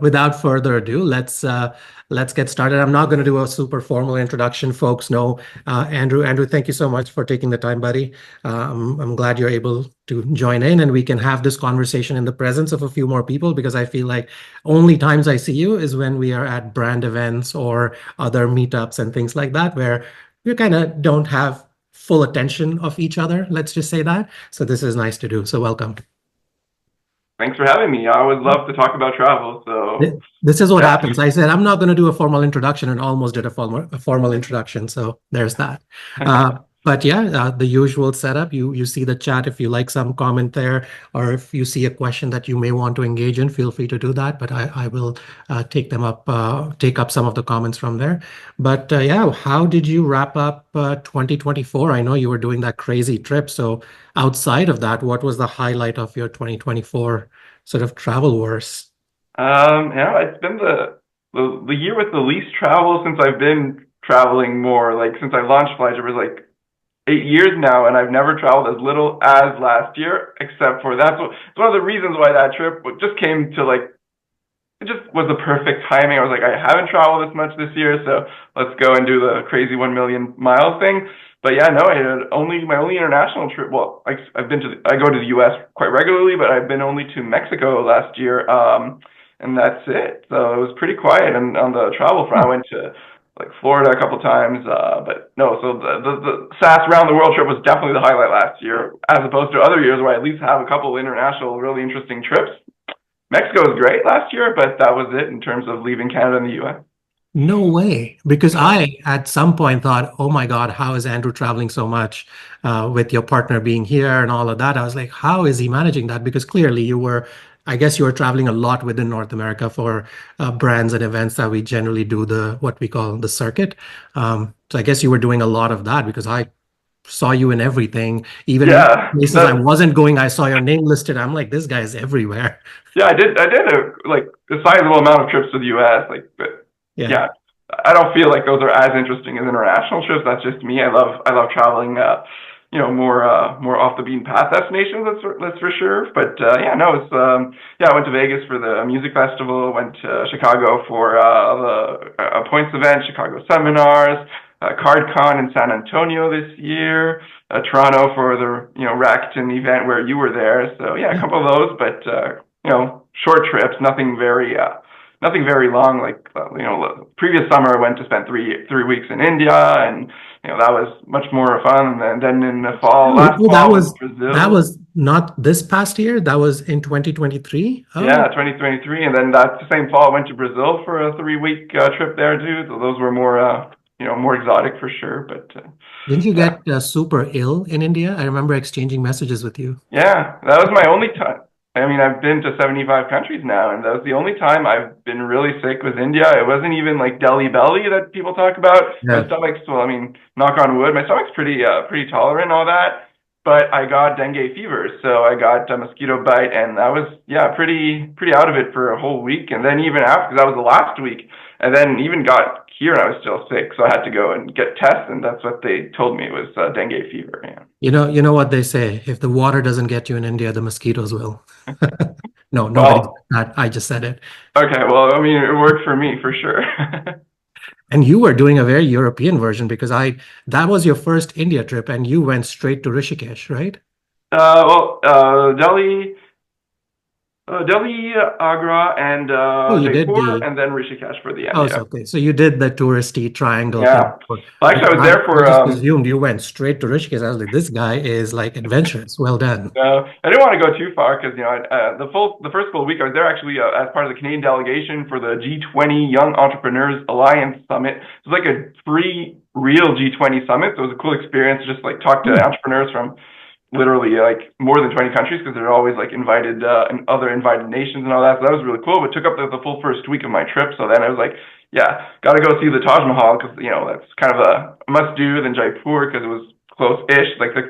without further ado, let's get started. I'm not going to do a super formal introduction. Folks know Andrew. Andrew, thank you so much for taking the time, buddy. I'm glad you're able to join in, and we can have this conversation in the presence of a few more people, because I feel like only times I see you is when we are at brand events or other meetups and things like that, where we kind of don't have full attention of each other. Let's just say that. So this is nice to do. So welcome. Thanks for having me. I would love to talk about travel. So this is what happens. I said I'm not going to do a formal introduction, and almost did a formal introduction. So there's that. But yeah, the usual setup. You see the chat. If you like some comment there, or if you see a question that you may want to engage in, feel free to do that. But I will take up some of the comments from there. But yeah, how did you wrap up 2024? I know you were doing that crazy trip. So outside of that, what was the highlight of your 2024 sort of travel wars? Yeah, it's been the year with the least travel since I've been traveling more. Like since I launched Flyger, it was like 8 years now, and I've never traveled as little as last year. Except for it's one of the reasons why that trip just came to like. It just was the perfect timing. I was like, I haven't traveled this much this year, so let's go and do the crazy 1 million mile thing. But yeah, no, I had my only international trip. Well, I go to the U.S. quite regularly, but I've been only to Mexico last year, and that's it. So it was pretty quiet. And on the travel front, I went to like Florida a couple times, but no. So the SAS around the world trip was definitely the highlight last year, as opposed to other years where I at least have a couple international really interesting trips. Mexico was great last year, but that was it in terms of leaving Canada and the U.S. No way. Because I, at some point, thought, oh my God, how is Andrew traveling so much with your partner being here and all of that? I was like, how is he managing that? Because clearly I guess you were traveling a lot within North America for brands and events that we generally do what we call the circuit. So I guess you were doing a lot of that, because I saw you in everything. Even in places I wasn't going, I saw your name listed. I'm like, this guy is everywhere. Yeah, I did a sizable amount of trips to the US, but yeah, I don't feel like those are as interesting as international trips. That's just me. I love traveling more off the beaten path destinations, that's for sure. But yeah, no, it's I went to Vegas for the music festival, went to Chicago for the Points event, Chicago seminars, CardCon in San Antonio this year, Toronto for the Rakuten event where you were there. So yeah, a couple of those, but short trips, nothing very long. Like previous summer I went to spend three weeks in India, and that was much more fun. And then in the fall, that was not this past year. That was in 2023. Oh. Yeah, 2023, and then that same fall I went to Brazil for a 3-week trip there too. So those were more exotic for sure. But didn't you get super ill in India? I remember exchanging messages with you. Yeah, that was my only time. I mean, I've been to 75 countries now, and that was the only time I've been really sick with India. It wasn't even like Delhi belly that people talk about. Yeah. My stomach's, well, I mean, knock on wood, my stomach's pretty tolerant and all that. But I got dengue fever, so I got a mosquito bite, and I was pretty out of it for a whole week. And then even after, because that was the last week, and then even got here, and I was still sick, so I had to go and get tests, and that's what they told me was dengue fever. Yeah. You know what they say: if the water doesn't get you in India, the mosquitoes will. No, nobody. I just said it. Okay, well, I mean, it worked for me for sure. And you were doing a very European version, because that was your first India trip, and you went straight to Rishikesh, right? Delhi, Agra, and Jaipur, and then Rishikesh for the end. Oh, okay. So you did the touristy triangle. Yeah. Well, actually, I was there for. I just assumed you went straight to Rishikesh. I was like, this guy is like adventurous. Well done. No, I didn't want to go too far, because the first full week I was there actually as part of the Canadian delegation for the G20 Young Entrepreneurs Alliance Summit. It was like a free, real G20 summit. So it was a cool experience to just like talk to entrepreneurs from literally like more than 20 countries, because they're always like invited and other invited nations and all that. So that was really cool, but took up the full first week of my trip. So then I was like, yeah, got to go see the Taj Mahal, because that's kind of a must do. Then Jaipur, because it was close-ish, like the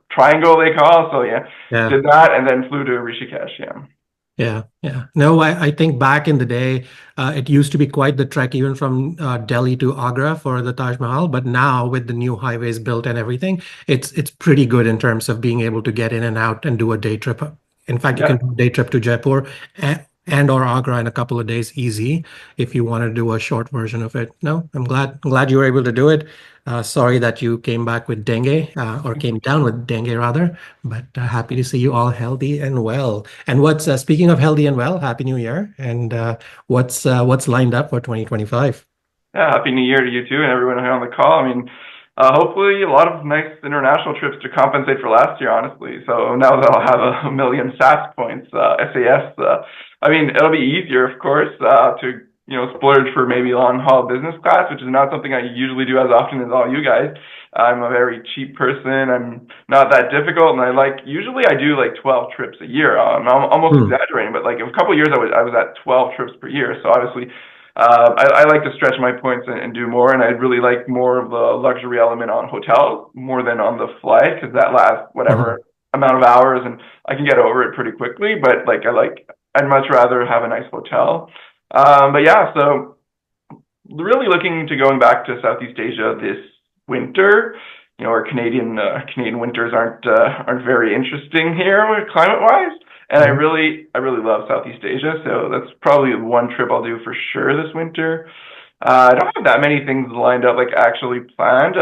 triangle they call. So yeah, did that, and then flew to Rishikesh. Yeah. No, I think back in the day, it used to be quite the trek, even from Delhi to Agra for the Taj Mahal. But now with the new highways built and everything, it's pretty good in terms of being able to get in and out and do a day trip. In fact, you can do a day trip to Jaipur and or Agra in a couple of days, easy, if you want to do a short version of it. No, I'm glad you were able to do it. Sorry that you came back with dengue, or came down with dengue rather, but happy to see you all healthy and well. And what's speaking of healthy and well, Happy New Year. And what's lined up for 2025? Yeah, happy New Year to you too and everyone here on the call. I mean, hopefully a lot of nice international trips to compensate for last year, honestly. So now that I'll have a million SAS points, SAS, I mean, it'll be easier, of course, to, splurge for maybe long haul business class, which is not something I usually do as often as all you guys. I'm a very cheap person. I'm not that difficult, and usually I do like 12 trips a year. I'm almost Hmm. exaggerating, but like a couple of years I was at 12 trips per year. So obviously I like to stretch my points and do more, and I really like more of the luxury element on hotels more than on the flight because that lasts Mhm. whatever amount of hours, and I can get over it pretty quickly. But I'd much rather have a nice hotel. But yeah, so really looking to going back to Southeast Asia this winter. Our Canadian winters aren't very interesting here climate wise. And Mhm. I really love Southeast Asia, so that's probably one trip I'll do for sure this winter. I don't have that many things lined up, like actually planned.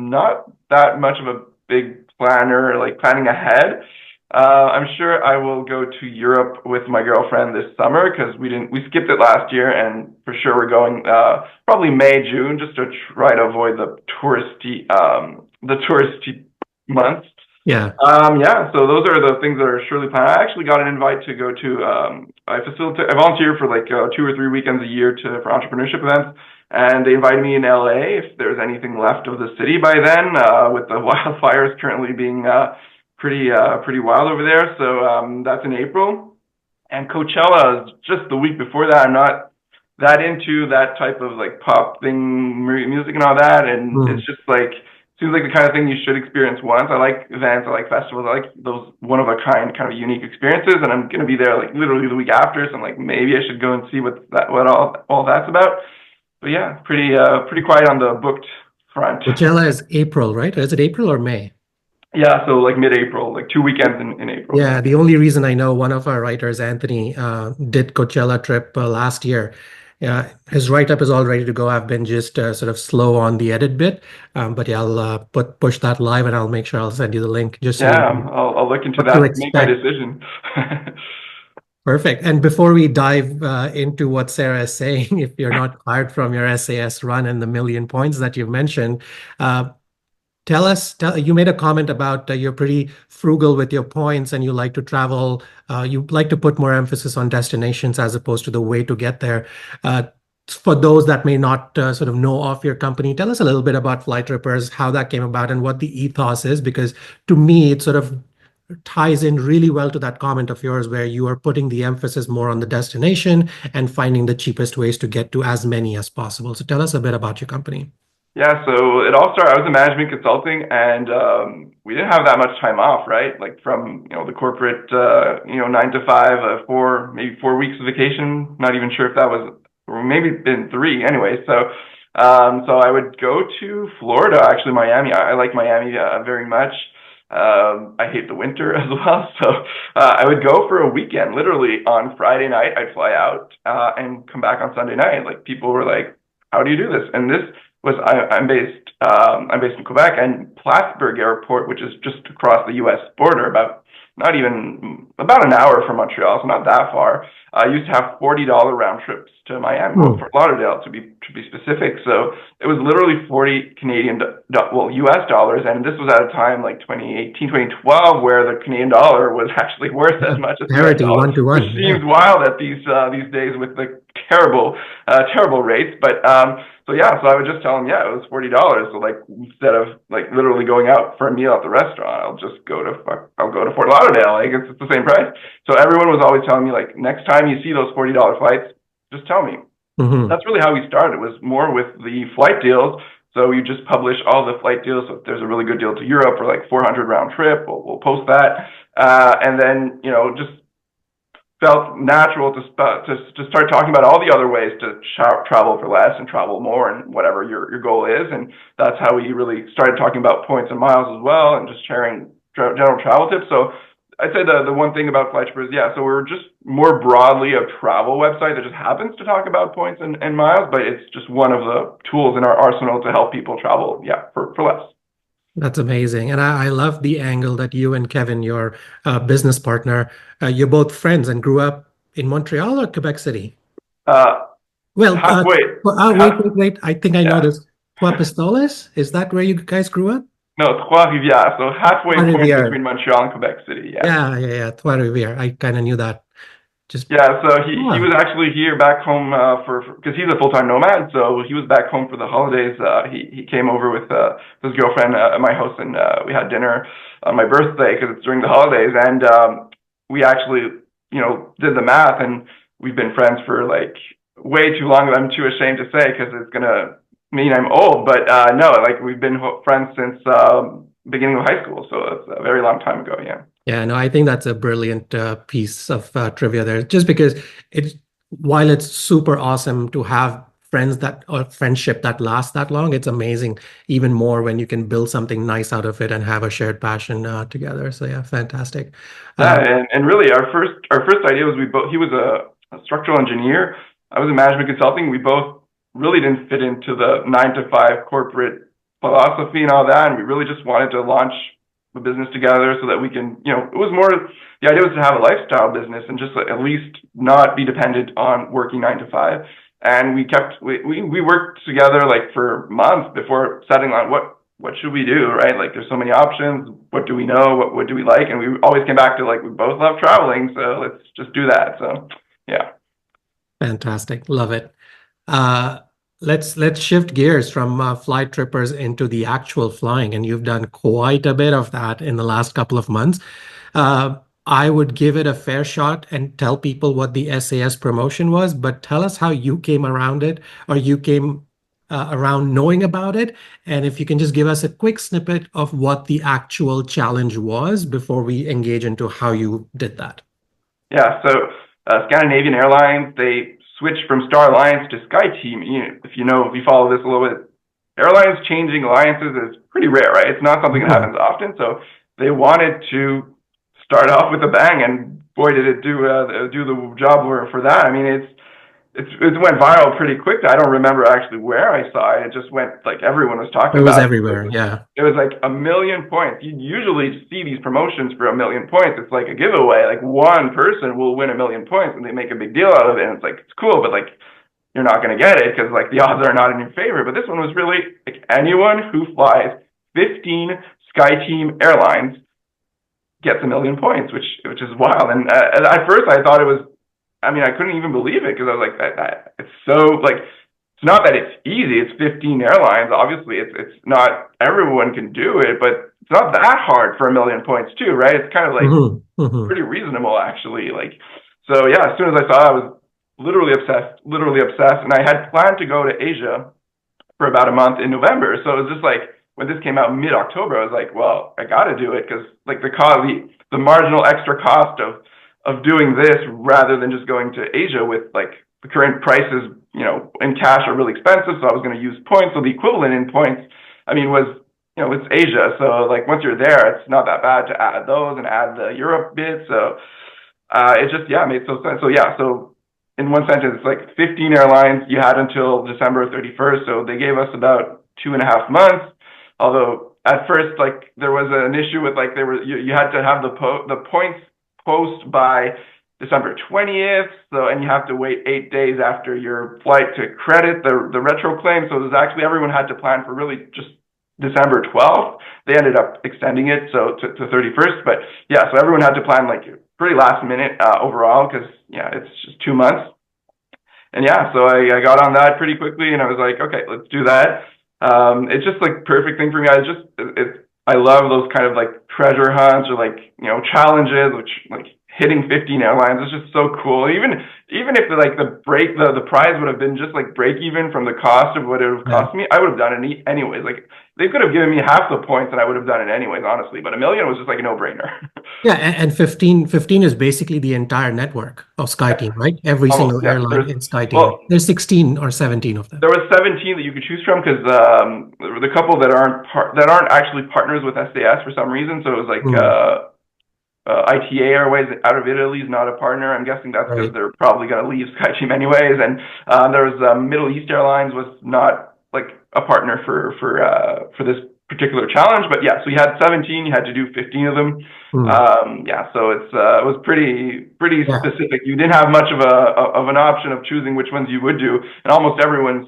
Not that much of a big planner, like planning ahead. I'm sure I will go to Europe with my girlfriend this summer because we skipped it last year, and for sure we're going probably May, June, just to try to avoid the touristy months. Yeah. Yeah, so those are the things that are surely planned. I actually got an invite to go to I volunteer for like 2 or 3 weekends a year for entrepreneurship events, and they invited me in LA if there's anything left of the city by then, with the wildfires currently being pretty wild over there. So that's in April, and Coachella is just the week before that. I'm not that into that type of like pop thing, music and all that, and Hmm. it's just like seems like the kind of thing you should experience once. I like events, I like festivals, I like those one of a kind of unique experiences, and I'm gonna be there like literally the week after, so I'm like maybe I should go and see what all that's about. But yeah, pretty quiet on the booked front. Coachella is April, right? Is it April or May? Yeah, so like mid-April, like 2 weekends in April. Yeah, the only reason I know, one of our writers, Anthony, did Coachella trip last year. Yeah, his write-up is all ready to go. I've been just sort of slow on the edit bit, but yeah, I'll push that live, and I'll make sure I'll send you the link just so you Yeah, know I'll look into what to that, make my expect. decision. Perfect. And before we dive into what Sarah is saying, if you're not fired from your SAS run and the million points that you've mentioned, uh, you made a comment about you're pretty frugal with your points and you like to travel. You like to put more emphasis on destinations as opposed to the way to get there. Uh, for those that may not sort of know of your company, tell us a little bit about Flight Trippers, how that came about, and what the ethos is, because to me, it sort of ties in really well to that comment of yours where you are putting the emphasis more on the destination and finding the cheapest ways to get to as many as possible. So tell us a bit about your company. Yeah, so it all started. I was in management consulting, and we didn't have that much time off, right? Like from the corporate 9 to 5, 4 weeks of vacation. Not even sure if that was, or maybe been three anyway. So I would go to Florida, actually Miami. I like Miami very much. I hate the winter as well, so I would go for a weekend. Literally on Friday night, I'd fly out and come back on Sunday night. Like people were like, "How do you do this?" And this was I'm based in Quebec, and Plattsburgh Airport, which is just across the U.S. border, about an hour from Montreal, so not that far. Used to have $40 round trips to Miami, well, Hmm. Fort Lauderdale to be specific. So it was literally 40 U.S. dollars, and this was at a time like 2018, 2012, where the Canadian dollar was actually worth as Yeah. much as the U.S. Parity, dollar, one to which one. Yeah. seems wild at these days with the terrible rates. But so yeah, so I would just tell them, yeah, it was $40. So like instead of like literally going out for a meal at the restaurant, I'll go to Fort Lauderdale. Like it's the same price. So everyone was always telling me like next time you see those $40 flights, just tell me. Hmm. That's really how we started. It was more with the flight deals. So you just publish all the flight deals. So if there's a really good deal to Europe for like 400 round trip, we'll post that. And then just felt natural to start talking about all the other ways to travel for less and travel more and whatever your goal is. And that's how we really started talking about points and miles as well, and just sharing general travel tips. So I'd say the one thing about FlightShipper is, yeah, so we're just more broadly a travel website that just happens to talk about points and miles, but it's just one of the tools in our arsenal to help people travel, yeah, for less. That's amazing. And I love the angle that you and Kevin, your business partner, you're both friends and grew up in Montreal or Quebec City? Uh, Well, halfway, half, wait. I think I know yeah. this. Trois Pistoles? Is that where you guys grew up? No, Trois-Rivières, so halfway point Trois-Rivières. between Montreal and Quebec City, yeah. Yeah. Trois-Rivières. I kind of knew that. Just, Yeah, so he ah, was actually here back home for because he's a full-time nomad, so he was back home for the holidays. He came over with his girlfriend at my house, and we had dinner on my birthday because it's during the holidays, and we actually did the math, and we've been friends for like way too long that I'm too ashamed to say because it's gonna mean I'm old, but no, like we've been friends since beginning of high school, so it's a very long time ago. Yeah. yeah, no, I think that's a brilliant piece of trivia there. Just because it's while it's super awesome to have friends that or friendship that lasts that long, it's amazing even more when you can build something nice out of it and have a shared passion together. So yeah, fantastic. Yeah, Uh, and really our first idea was he was a structural engineer. I was in management consulting. We both really didn't fit into the 9 to 5 corporate philosophy and all that, and we really just wanted to launch a business together so that we can, it was more the idea was to have a lifestyle business and just at least not be dependent on working 9 to 5. And we worked together like for months before settling on what should we do, right? Like there's so many options. What do we know? What do we like? And we always came back to like we both love traveling, so let's just do that. So yeah. Fantastic. Love it. Uh, let's shift gears from flight trippers into the actual flying, and you've done quite a bit of that in the last couple of months. Uh, I would give it a fair shot and tell people what the SAS promotion was, but tell us how you came around it, or you came around knowing about it, and if you can just give us a quick snippet of what the actual challenge was before we engage into how you did that. Yeah, so Scandinavian Airlines, they switched from Star Alliance to Skyteam. If you follow this a little bit, airlines changing alliances is pretty rare, right? It's not something that Mhm. happens often. So they wanted to start off with a bang, and boy, did it do the job for that. I mean, it went viral pretty quick. I don't remember actually where I saw it. It just went like everyone was It talking was about it. everywhere. Yeah. It was like 1 million points. You usually see these promotions for 1 million points. It's like a giveaway. Like one person will win 1 million points, and they make a big deal out of it. And it's like it's cool, but like you're not going to get it because like the odds are not in your favor. But this one was really like anyone who flies 15 SkyTeam Airlines gets 1 million points, which is wild. And at first I thought it was. I mean, I couldn't even believe it because I was like, it's so like it's not that it's easy. It's 15 airlines. Obviously, it's not everyone can do it, but it's not that hard for 1 million points too, right? It's kind of like Hmm. Hmm. pretty reasonable actually. Like, so yeah. As soon as I saw it, I was literally obsessed, and I had planned to go to Asia for about a month in November. So it was just like when this came out mid-October, I was like, well, I got to do it because like the marginal extra cost of doing this rather than just going to Asia with like the current prices, in cash are really expensive. So I was going to use points. So the equivalent in points, I mean, was, it's Asia. So like once you're there, it's not that bad to add those and add the Europe bit. So it just, yeah, made so sense. So yeah, so in one sentence, it's like 15 airlines you had until December 31st. So they gave us about 2.5 months. Although at first, like there was an issue with like you had to have the points post by December 20th, and you have to wait 8 days after your flight to credit the retro claim. So it was actually everyone had to plan for really just December 12th. They ended up extending it to 31st, but yeah, so everyone had to plan like pretty last minute overall because yeah, it's just 2 months. And yeah, so I got on that pretty quickly, and I was like, okay, let's do that. It's just like perfect thing for me. I love those kind of like treasure hunts or like challenges, which like hitting 15 airlines is just so cool. Even if like the prize would have been just like break even from the cost of what it would have Yeah. cost me, I would have done it anyways. Like they could have given me half the points and I would have done it anyways, honestly. But 1 million was just like a no brainer. Yeah, and 15 is basically the entire network of Yeah, SkyTeam, right? Every almost. single Yeah, airline in SkyTeam. well, There's 16 or 17 of them. there was 17 that you could choose from because the couple that aren't actually partners with SAS for some reason. So it was like Hmm. ITA Airways out of Italy is not a partner. I'm guessing that's because Right. they're probably going to leave Skyteam anyways. And there was Middle East Airlines was not like a partner for this particular challenge. But yeah, so you had 17, you had to do 15 of them. Hmm. Yeah, so it was pretty Yeah. specific. You didn't have much of an option of choosing which ones you would do, and almost everyone's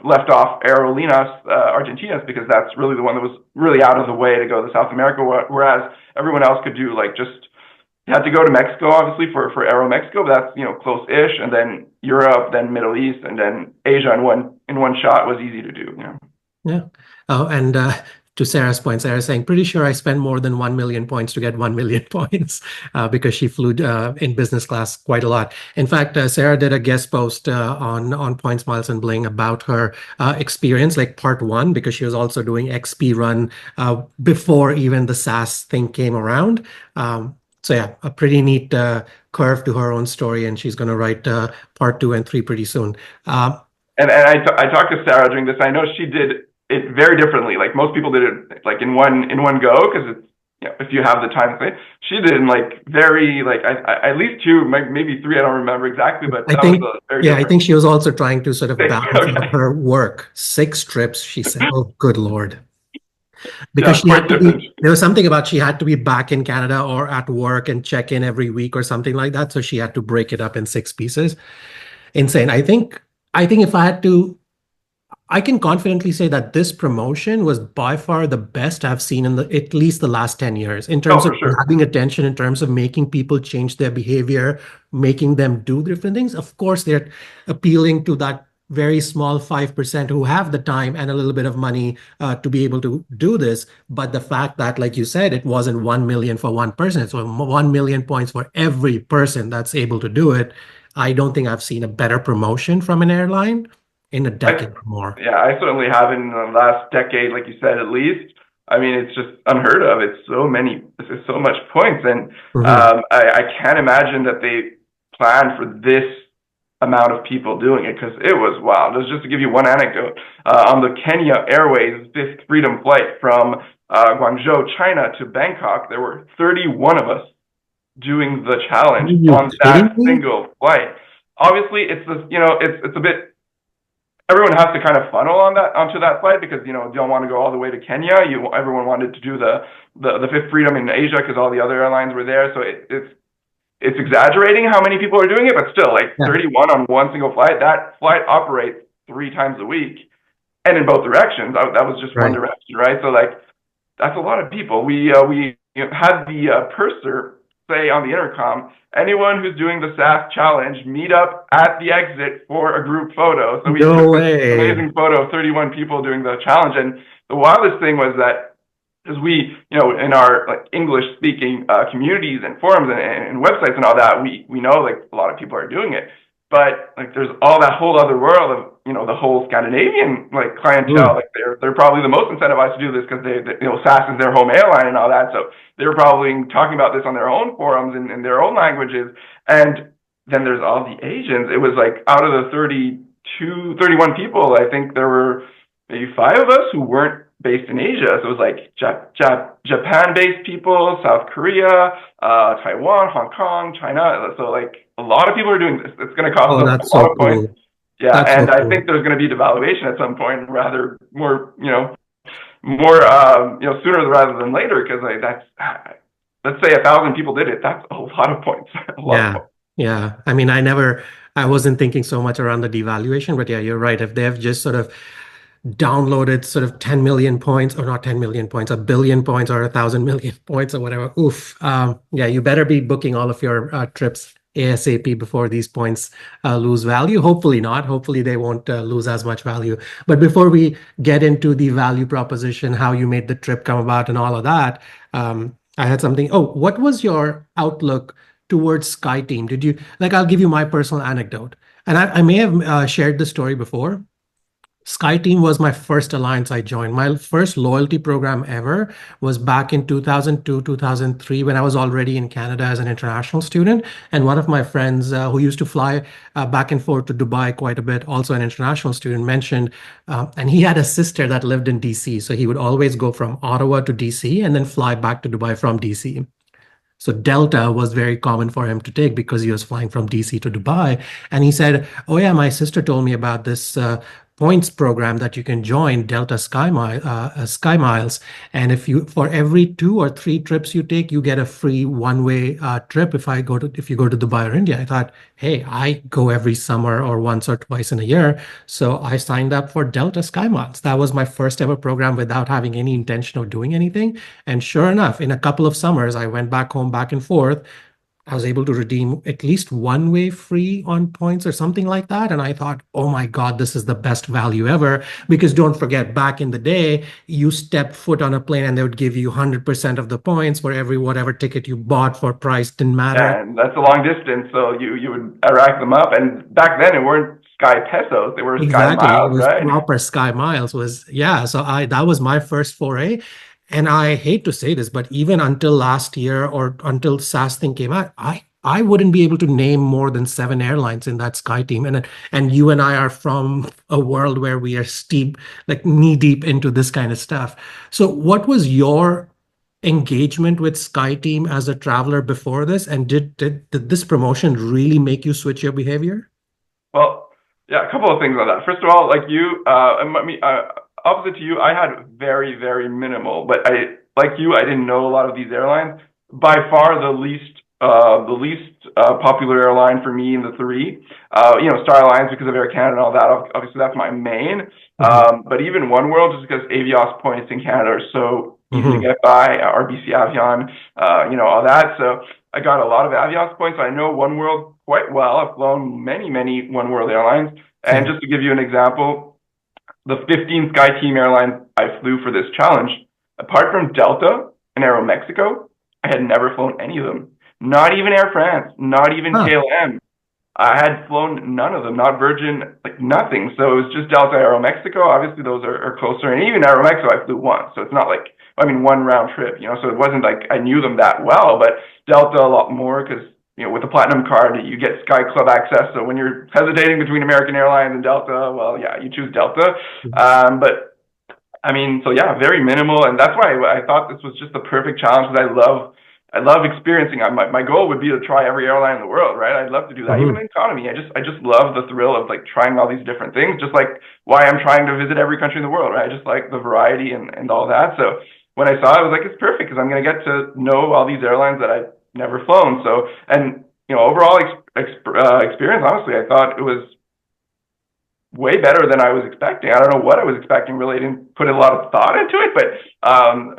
left off Aerolíneas Argentinas because that's really the one that was really out of the way to go to South America, whereas everyone else could do like just you had to go to Mexico obviously for Aero Mexico, but that's close-ish, and then Europe, then Middle East, and then Asia in one shot was easy to do. Yeah. Oh, and to Sarah's point, Sarah's saying, pretty sure I spent more than 1 million points to get 1 million points because she flew in business class quite a lot. In fact, Sarah did a guest post on Points, Miles, and Bling about her experience, like part one, because she was also doing XP run before even the SAS thing came around. So yeah, a pretty neat curve to her own story, and she's going to write part 2 and 3 pretty soon. And I talked to Sarah during this. I know she did it very differently. Like most people did it like in one go because it's if you have the time to say. She did in like very like I at least 2, maybe 3. I don't remember exactly, but I that think, was very yeah, I different. think she was also trying to sort of balance out Okay. her work. 6 trips, she said. Oh, good Lord. Because Yeah, she had quite to different. be, there was something about she had to be back in Canada or at work and check in every week or something like that. So she had to break it up in 6 pieces. Insane. I think if I had to, I can confidently say that this promotion was by far the best I've seen in at least the last 10 years in Oh, terms for of sure. grabbing attention, in terms of making people change their behavior, making them do different things. Of course, they're appealing to that very small 5% who have the time and a little bit of money to be able to do this. But the fact that, like you said, it wasn't 1 million for one person, it's 1 million points for every person that's able to do it. I don't think I've seen a better promotion from an airline in a I decade or more. Yeah, I certainly have in the last decade, like you said, at least. I mean, it's just unheard of. It's so much points, and Mhm. I can't imagine that they planned for this amount of people doing it because it was wild. Just to give you one anecdote, on the Kenya Airways Fifth Freedom flight from Guangzhou, China to Bangkok, there were 31 of us doing the Are challenge you on kidding that me? single flight. Obviously, it's a bit everyone has to kind of funnel onto that flight because you don't want to go all the way to Kenya. Everyone wanted to do the Fifth Freedom in Asia because all the other airlines were there. So it's exaggerating how many people are doing it, but still, like Yeah, 31 on one single flight. That flight operates 3 times a week, and in both directions. That was just one right. direction, right? So like that's a lot of people. We had the purser say on the intercom, anyone who's doing the SAS challenge, meet up at the exit for a group photo. So we No took this way. amazing photo of 31 people doing the challenge. And the wildest thing was that because we, in our like English speaking communities and forums and websites and all that, we know like a lot of people are doing it. But like there's all that whole other world of the whole Scandinavian like clientele. Mm. Like they're probably the most incentivized to do this because they SAS is their home airline and all that. So they're probably talking about this on their own forums in their own languages. And then there's all the Asians. It was like out of the 31 people, I think there were maybe 5 of us who weren't based in Asia. So it was like Japan-based people, South Korea, Taiwan, Hong Kong, China. So like a lot of people are doing this. It's going to cost Oh, them a that's lot so of points. cool. Yeah, That's so and I cool. think there's going to be devaluation at some point, rather more sooner rather than later, because like that's let's say 1,000 people did it. That's a lot of points. A lot of Yeah. points. Yeah. I mean, I wasn't thinking so much around the devaluation, but yeah, you're right. If they have just sort of downloaded sort of 10 million points, or not 10 million points, a billion points or 1,000 million points or whatever, oof. Yeah, you better be booking all of your trips ASAP before these points lose value. Hopefully not. Hopefully they won't lose as much value. But before we get into the value proposition, how you made the trip come about and all of that, I had something. Oh, what was your outlook towards SkyTeam? I'll give you my personal anecdote. And I may have shared the story before. Skyteam was my first alliance I joined. My first loyalty program ever was back in 2002, 2003, when I was already in Canada as an international student. And one of my friends who used to fly back and forth to Dubai quite a bit, also an international student, mentioned, and he had a sister that lived in DC. So he would always go from Ottawa to DC and then fly back to Dubai from DC. So Delta was very common for him to take because he was flying from DC to Dubai. And he said, "Oh yeah, my sister told me about this points program that you can join, Delta Sky Miles. And if you for every 2 or 3 trips you take, you get a free one-way trip. If you go to Dubai or India." I thought, hey, I go every summer or once or twice in a year. So I signed up for Delta Sky Miles. That was my first ever program without having any intention of doing anything. And sure enough, in a couple of summers, I went back home, back and forth. I was able to redeem at least one way free on points or something like that. And I thought, oh my God, this is the best value ever. Because don't forget, back in the day, you stepped foot on a plane and they would give you 100% of the points for every whatever ticket you bought for price, didn't matter. Yeah, and that's a long distance, so you would rack them up. And back then, it weren't Sky Pesos; they were Sky Exactly. It Miles, was right? proper Sky Miles was, yeah. So that was my first foray. And I hate to say this, but even until last year or until SAS thing came out, I wouldn't be able to name more than 7 airlines in that Sky team. And you and I are from a world where we are steep, like knee deep into this kind of stuff. So what was your engagement with Sky team as a traveler before this? And did this promotion really make you switch your behavior? Well, yeah, a couple of things on that. First of all, like you, opposite to you, I had very, very minimal, but like you, I didn't know a lot of these airlines. By far, the least popular airline for me in the three, Star Alliance because of Air Canada and all that. Obviously, that's my main. Hmm. But even OneWorld, just because Avios points in Canada are so easy to Hmm. get by, RBC Avion, all that. So I got a lot of Avios points. I know OneWorld quite well. I've flown many, many OneWorld airlines. And Same. just to give you an example, the 15 Skyteam airlines I flew for this challenge, apart from Delta and Aeromexico, I had never flown any of them. Not even Air France, not even Huh. KLM. I had flown none of them, not Virgin, like nothing. So it was just Delta, Aeromexico. Obviously, those are closer. And even Aeromexico, I flew once. So it's not like, I mean, one round trip, so it wasn't like I knew them that well. But Delta a lot more because, with the Platinum card, you get Sky Club access. So when you're hesitating between American Airlines and Delta, well, yeah, you choose Delta. But I mean, so yeah, very minimal. And that's why I thought this was just the perfect challenge because I love experiencing. My goal would be to try every airline in the world, right? I'd love to do that, even Hmm. in economy. I just love the thrill of like trying all these different things, just like why I'm trying to visit every country in the world, right? I just like the variety and all that. So when I saw it, I was like, it's perfect because I'm gonna get to know all these airlines that I've never flown. So and overall experience, honestly, I thought it was way better than I was expecting. I don't know what I was expecting. Really, I didn't put a lot of thought into it, but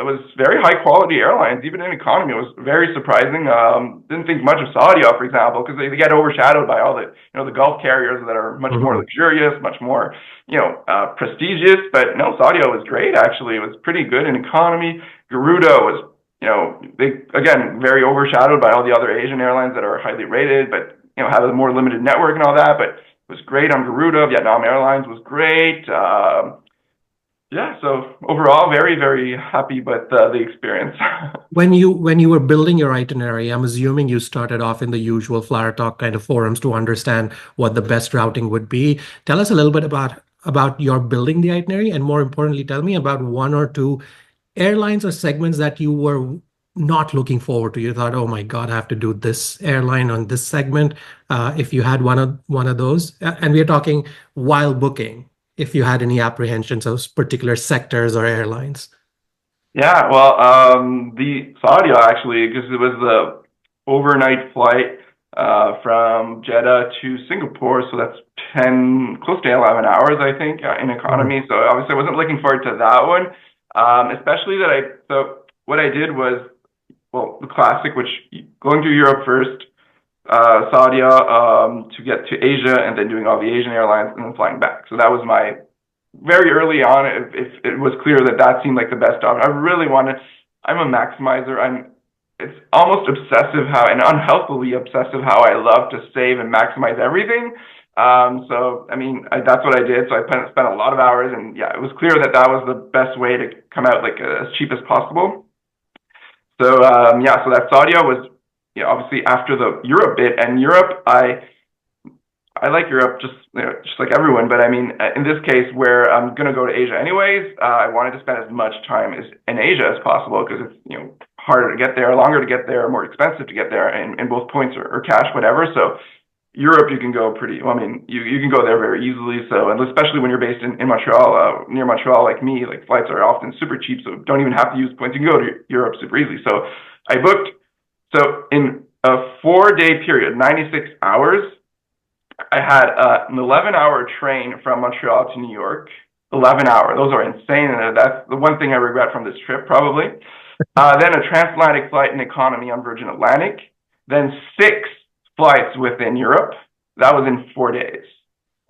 it was very high quality airlines. Even in economy, it was very surprising. Didn't think much of Saudia, for example, because they get overshadowed by all the Gulf carriers that are much more Hmm. luxurious, much more prestigious. But no, Saudia was great. Actually, it was pretty good in economy. Garuda was. They again very overshadowed by all the other Asian airlines that are highly rated, but have a more limited network and all that. But it was great on Garuda. Vietnam Airlines was great. Yeah, so overall, very, very happy with the experience. When you were building your itinerary, I'm assuming you started off in the usual Flyer Talk kind of forums to understand what the best routing would be. Tell us a little bit about your building the itinerary, and more importantly, tell me about 1 or 2 airlines or segments that you were not looking forward to. You thought, "Oh my God, I have to do this airline on this segment." If you had one of those, and we are talking while booking, if you had any apprehensions of particular sectors or airlines. Yeah, well, the Saudia actually, because it was the overnight flight from Jeddah to Singapore, so that's 10, close to 11 hours, I think, in Mhm. economy. So obviously, I wasn't looking forward to that one. Especially so what I did was, well, the classic, which going through Europe first, Saudia to get to Asia, and then doing all the Asian airlines, and then flying back. So that was my very early on. If it was clear that that seemed like the best option, I really wanted. I'm a maximizer. It's almost obsessive how and unhealthily obsessive how I love to save and maximize everything. So, I mean, that's what I did. So I spent a lot of hours, and yeah, it was clear that that was the best way to come out like as cheap as possible. So, yeah, so that Saudi was, obviously after the Europe bit, and Europe, I like Europe just like everyone, but I mean, in this case, where I'm gonna go to Asia anyways, I wanted to spend as much time as in Asia as possible because it's harder to get there, longer to get there, more expensive to get there, in both points or cash, whatever. So Europe, you can go pretty. Well, I mean, you can go there very easily. So, and especially when you're based in Montreal, near Montreal, like me, like flights are often super cheap, so don't even have to use points. You can go to Europe super easily. So, I booked. So in a 4-day period, 96 hours. I had an 11-hour train from Montreal to New York. 11 hours. Those are insane. And that's the one thing I regret from this trip, probably. Then a transatlantic flight in economy on Virgin Atlantic. Then 6 flights within Europe. That was in 4 days.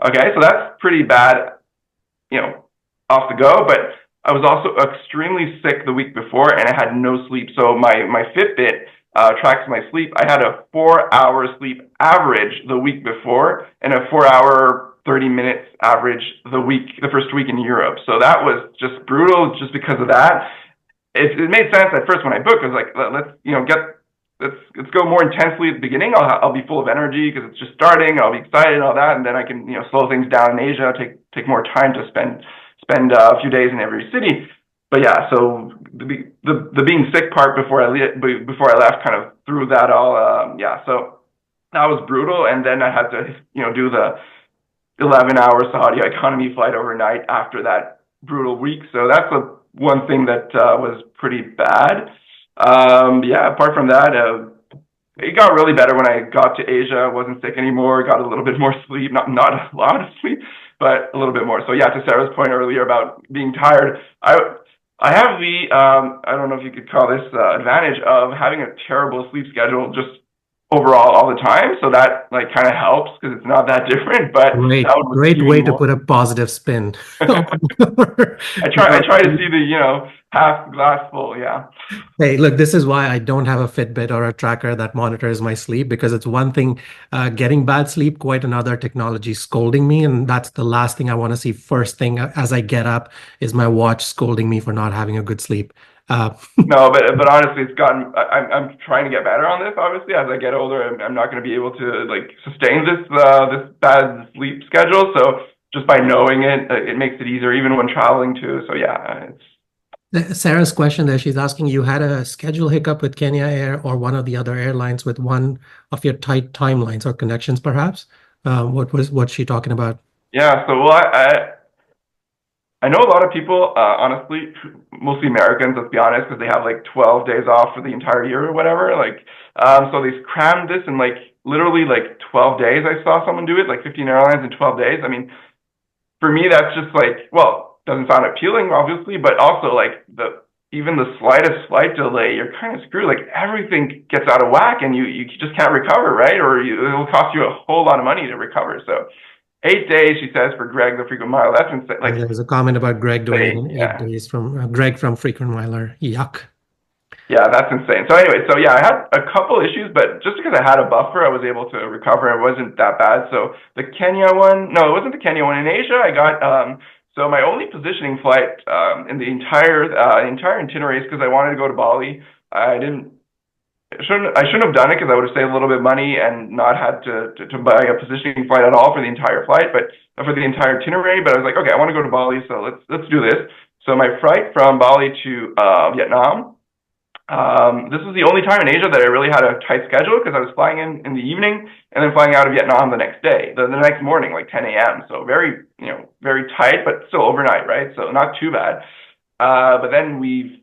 Okay, so that's pretty bad, off the go. But I was also extremely sick the week before, and I had no sleep. So my Fitbit tracks my sleep. I had a 4-hour sleep average the week before, and a 4-hour 30 minutes average the first week in Europe. So that was just brutal, just because of that. It made sense at first when I booked. I was like, let's go more intensely at the beginning. I'll be full of energy because it's just starting. I'll be excited and all that, and then I can slow things down in Asia. Take more time to spend a few days in every city. But yeah, so the being sick part before I left kind of threw that all. Yeah, so that was brutal, and then I had to do the 11-hour Saudi economy flight overnight after that brutal week. So that's the one thing that was pretty bad. Yeah, apart from that, it got really better when I got to Asia. I wasn't sick anymore. Got a little bit more sleep, not a lot of sleep, but a little bit more. So yeah, to Sarah's point earlier about being tired, I have the I don't know if you could call this advantage of having a terrible sleep schedule just overall all the time. So that like kind of helps because it's not that different. But Great, that one was great way even to more. put a positive spin. I try to see the half glass full. Yeah. Hey, look, this is why I don't have a Fitbit or a tracker that monitors my sleep, because it's one thing getting bad sleep, quite another technology scolding me. And that's the last thing I want to see first thing as I get up is my watch scolding me for not having a good sleep. Uh, No, but honestly, it's gotten. I'm trying to get better on this. Obviously, as I get older, I'm not going to be able to like sustain this bad sleep schedule. So just by knowing it, it makes it easier, even when traveling too. So yeah, it's Sarah's question there, she's asking you had a schedule hiccup with Kenya Air or one of the other airlines with one of your tight timelines or connections, perhaps. What's she talking about? yeah. So well, I know a lot of people, honestly, mostly Americans, let's be honest, because they have like 12 days off for the entire year or whatever. Like, so they crammed this in like literally like 12 days. I saw someone do it, like 15 airlines in 12 days. I mean, for me, that's just like, well, doesn't sound appealing, obviously, but also like even the slightest flight delay, you're kind of screwed. Like everything gets out of whack, and you just can't recover, right? Or it'll cost you a whole lot of money to recover. So 8 days, she says, for Greg the frequent mile. That's insane. Like There was a comment about Greg doing it in eight yeah. days from Greg from Frequent Miler. Yuck. Yeah, that's insane. So anyway, so yeah, I had a couple issues, but just because I had a buffer, I was able to recover. It wasn't that bad. So the Kenya one, no, it wasn't the Kenya one. In Asia, I got so my only positioning flight in the entire itinerary is because I wanted to go to Bali. I shouldn't have done it because I would have saved a little bit of money and not had to buy a positioning flight at all for the entire flight, but for the entire itinerary. But I was like, okay, I want to go to Bali, so let's do this. So my flight from Bali to Vietnam. This was the only time in Asia that I really had a tight schedule because I was flying in the evening and then flying out of Vietnam the next day, the next morning, like 10 a.m. So very tight, but still overnight, right? So not too bad. But then we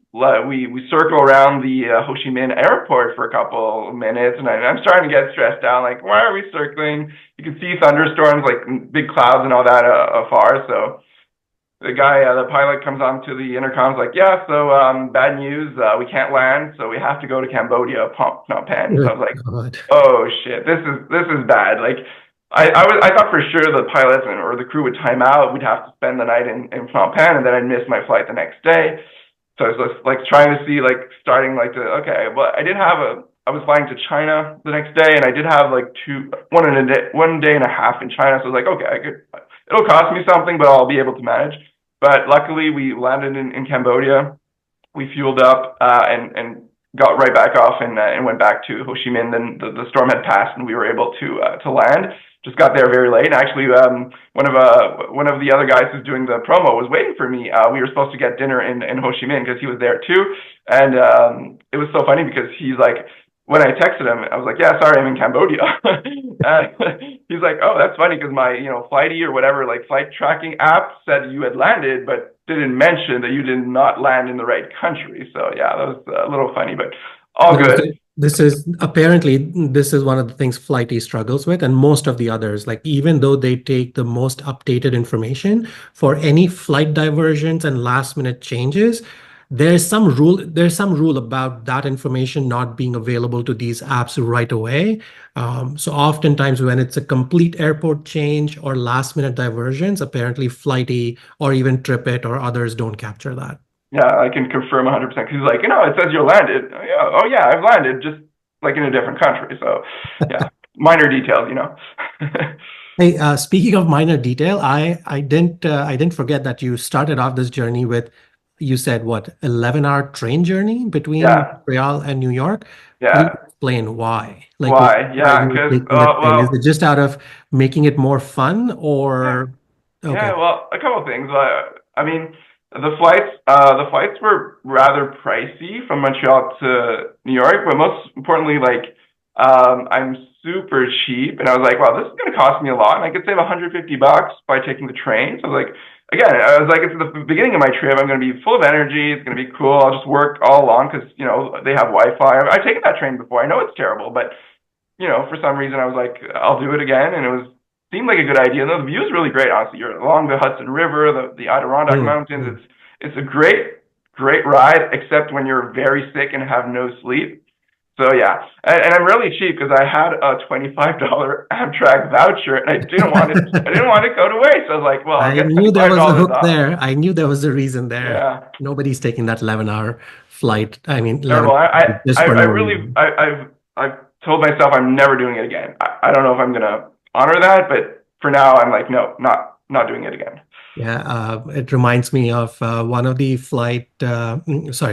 circle around the Ho Chi Minh airport for a couple minutes, and I'm starting to get stressed out. Like, why are we circling? You can see thunderstorms, like big clouds and all that afar. So the pilot comes on to the intercoms like, yeah, so bad news, we can't land, so we have to go to Cambodia, Phnom Penh. So I was like, God. oh shit, this is bad. Like, I thought for sure the pilots or the crew would time out. We'd have to spend the night in Phnom Penh, and then I'd miss my flight the next day. So I was just like trying to see like starting like okay, well I did have I was flying to China the next day, and I did have like 1 day and a half in China. So I was like, okay, it'll cost me something, but I'll be able to manage. But luckily, we landed in Cambodia. We fueled up and got right back off and went back to Ho Chi Minh. Then the storm had passed, and we were able to land. Just got there very late. And actually, one of the other guys who's doing the promo was waiting for me. We were supposed to get dinner in Ho Chi Minh because he was there too. And it was so funny because he's like, when I texted him, I was like, yeah, sorry, I'm in Cambodia. He's like, oh, that's funny because my, Flighty or whatever, like flight tracking app said you had landed, but didn't mention that you did not land in the right country. So yeah, that was a little funny, but all good. This is one of the things Flighty struggles with, and most of the others, like even though they take the most updated information for any flight diversions and last minute changes, there's some rule about that information not being available to these apps right away. So oftentimes when it's a complete airport change or last minute diversions, apparently Flighty or even TripIt or others don't capture that. Yeah, I can confirm 100% because he's like, it says you landed. Oh yeah, I've landed, just like in a different country. So yeah, minor details. Hey, speaking of minor detail, I didn't forget that you started off this journey with, you said what, 11-hour train journey between Montreal and New York? Yeah. Can you explain why? Like, why? Yeah, because is it just out of making it more fun, or? Yeah, okay. well, a couple of things. I mean, the flights were rather pricey from Montreal to New York, but most importantly, like, I'm super cheap, and I was like, wow, this is going to cost me a lot, and I could save $150 by taking the train. So I was like, again, I was like, it's the beginning of my trip. I'm going to be full of energy. It's going to be cool. I'll just work all along because they have Wi-Fi. I've taken that train before. I know it's terrible, but for some reason, I was like, I'll do it again, and seemed like a good idea. And the view is really great, honestly. You're along the Hudson River, the Adirondack Mountains. It's a great ride, except when you're very sick and have no sleep. So yeah, and I'm really cheap because I had a $25 Amtrak voucher, and I didn't want it. I didn't want it to go to waste. So I was like, well, I knew there was a hook there. I knew there was a reason there. Yeah. Nobody's taking that 11-hour flight. I mean, terrible. I've told myself I'm never doing it again. I don't know if I'm gonna honor that, but for now, I'm like, no, not doing it again. Yeah, it reminds me of one of the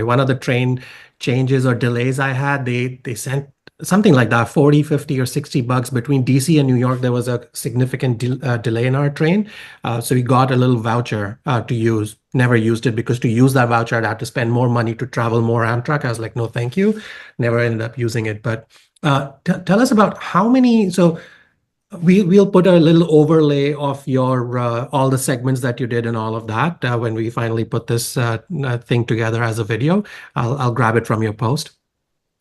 one of the train changes or delays I had. They sent something like that, 40, 50 or $60 between DC and New York. There was a significant delay in our train. So we got a little voucher to use. Never used it because to use that voucher, I'd have to spend more money to travel more Amtrak. I was like, no, thank you. Never ended up using it. But tell us about how many. So we'll put a little overlay of your all the segments that you did and all of that when we finally put this thing together as a video. I'll grab it from your post.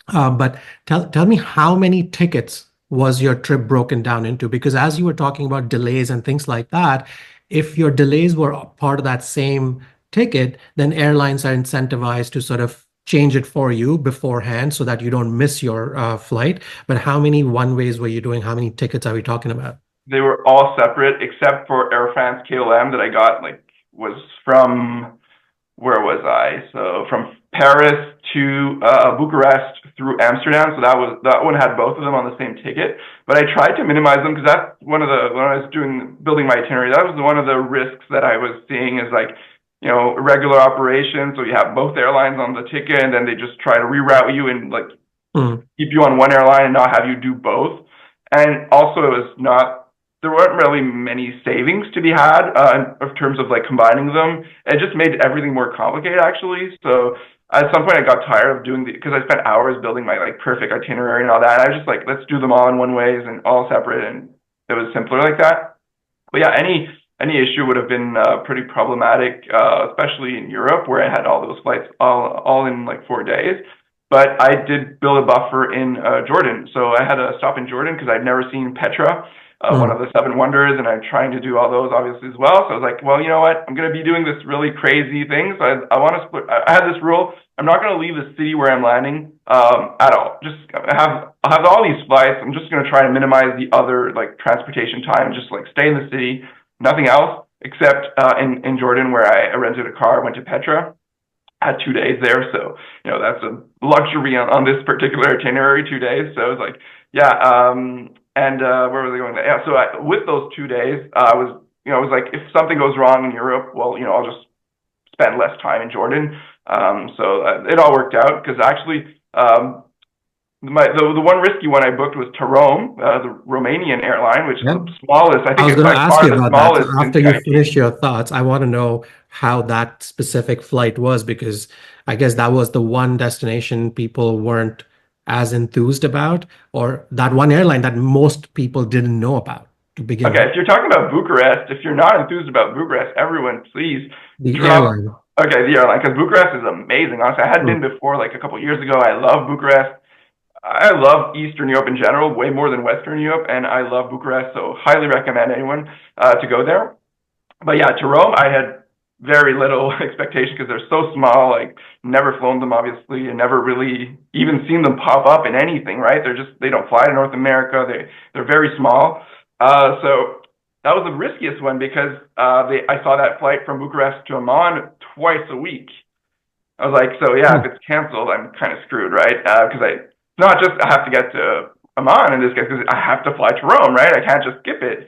But tell me, how many tickets was your trip broken down into? Because as you were talking about delays and things like that, if your delays were part of that same ticket, then airlines are incentivized to sort of change it for you beforehand so that you don't miss your flight. But how many one-ways were you doing? How many tickets are we talking about? They were all separate except for Air France KLM that I got, was from, where was I? So from Paris to Bucharest through Amsterdam. So that one had both of them on the same ticket. But I tried to minimize them because that's when I was building my itinerary, that was one of the risks that I was seeing is irregular operations. So you have both airlines on the ticket, and then they just try to reroute you and keep you on one airline and not have you do both. And also, there weren't really many savings to be had in terms of combining them. It just made everything more complicated, actually. So at some point, I got tired of doing because I spent hours building my perfect itinerary and all that. And I was just like, let's do them all in one ways and all separate, and it was simpler like that. But yeah, any issue would have been pretty problematic, especially in Europe where I had all those flights all in 4 days. But I did build a buffer in Jordan. So I had a stop in Jordan because I'd never seen Petra, one of the 7 wonders, and I'm trying to do all those obviously as well. So I was like, well, you know what? I'm going to be doing this really crazy thing. So I want to split. I had this rule. I'm not going to leave the city where I'm landing at all. I'll have all these flights. I'm just going to try to minimize the other transportation time and just stay in the city. Nothing else except in Jordan where I rented a car, went to Petra. had 2 days there, so that's a luxury on this particular itinerary, 2 days. So I was like, yeah, and where was I going? Yeah, so with those 2 days, I was, I was like, if something goes wrong in Europe, well, I'll just spend less time in Jordan. So it all worked out because actually, the one risky one I booked was Tarom, the Romanian airline, which is Yeah. the smallest. I I think was it's going to by ask far you the about that. So smallest in after you Skyteam. finish your thoughts, I want to know how that specific flight was because I guess that was the one destination people weren't as enthused about, or that one airline that most people didn't know about to begin Okay, with. if you're talking about Bucharest, if you're not enthused about Bucharest, everyone please The drop. airline. Okay, the airline, because Bucharest is amazing. Honestly, I had Hmm. been before, like a couple of years ago. I love Bucharest. I love Eastern Europe in general, way more than Western Europe, and I love Bucharest, so highly recommend anyone to go there. But yeah, to Rome, I had very little expectation because they're so small. Like, never flown them, obviously, and never really even seen them pop up in anything. Right? They don't fly to North America. They're very small. So that was the riskiest one because I saw that flight from Bucharest to Amman twice a week. I was like, so yeah, Hmm. if it's canceled, I'm kind of screwed, right? Because not just I have to get to Amman in this case, because I have to fly to Rome, right? I can't just skip it.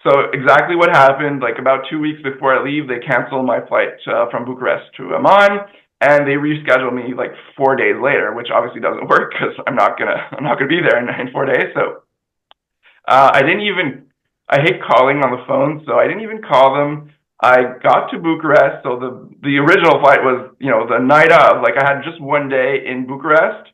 So exactly what happened, like about 2 weeks before I leave, they cancel my flight from Bucharest to Amman, and they reschedule me like 4 days later, which obviously doesn't work because I'm not gonna be there in 4 days. So I didn't even, I hate calling on the phone, so I didn't even call them. I got to Bucharest, so the original flight was, the night of, like I had just one day in Bucharest.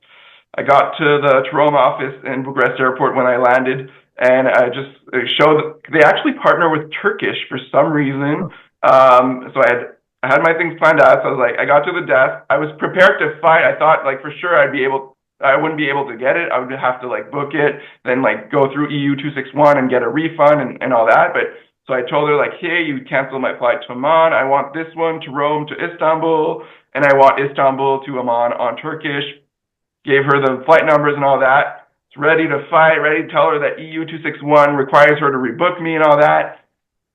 I got to the Rome office in Bucharest airport when I landed, and I just showed, they actually partner with Turkish for some reason. So I had my things planned out. So I was like, I got to the desk. I was prepared to fight. I thought like for sure I wouldn't be able to get it. I would have to like book it, then like go through EU 261 and get a refund and all that. But so I told her like, hey, you canceled my flight to Amman. I want this one to Rome to Istanbul, and I want Istanbul to Amman on Turkish. Gave her the flight numbers and all that. It's ready to fight, ready to tell her that EU 261 requires her to rebook me and all that.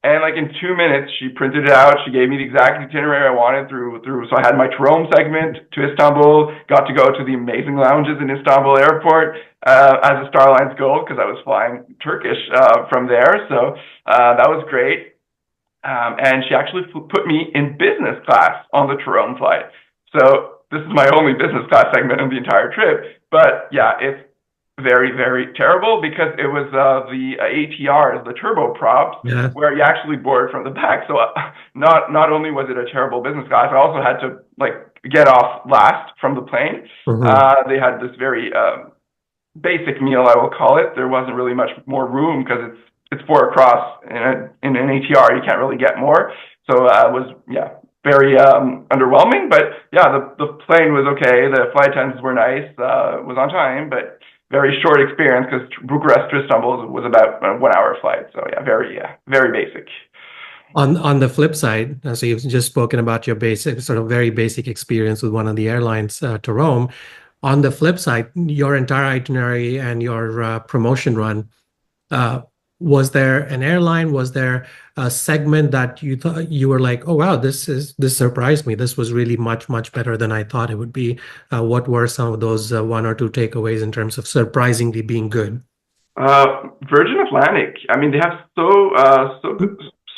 And like in 2 minutes, she printed it out. She gave me the exact itinerary I wanted through. So I had my Rome segment to Istanbul. Got to go to the amazing lounges in Istanbul airport as a Starlines Gold because I was flying Turkish from there. So that was great. And she actually put me in business class on the Rome flight. So this is my only business class segment in the entire trip. But yeah, it's very, very terrible because it was the ATRs, the turboprops, Yeah. where you actually board from the back. So not only was it a terrible business class, I also had to like get off last from the plane. Mhm. They had this very basic meal, I will call it. There wasn't really much more room because it's four across in an ATR. You can't really get more. So it was very underwhelming. But yeah, the plane was okay. The flight attendants were nice. It was on time, but very short experience because Bucharest to Istanbul was about a 1 hour flight. So very basic. On the flip side, so you've just spoken about your basic, sort of very basic experience with one of the airlines to Rome. On the flip side, your entire itinerary and your promotion run, uh, was there an airline? Was there a segment that you thought you were like, oh wow, this surprised me. This was really much better than I thought it would be. What were some of those one or two takeaways in terms of surprisingly being good? Virgin Atlantic. I mean, they have so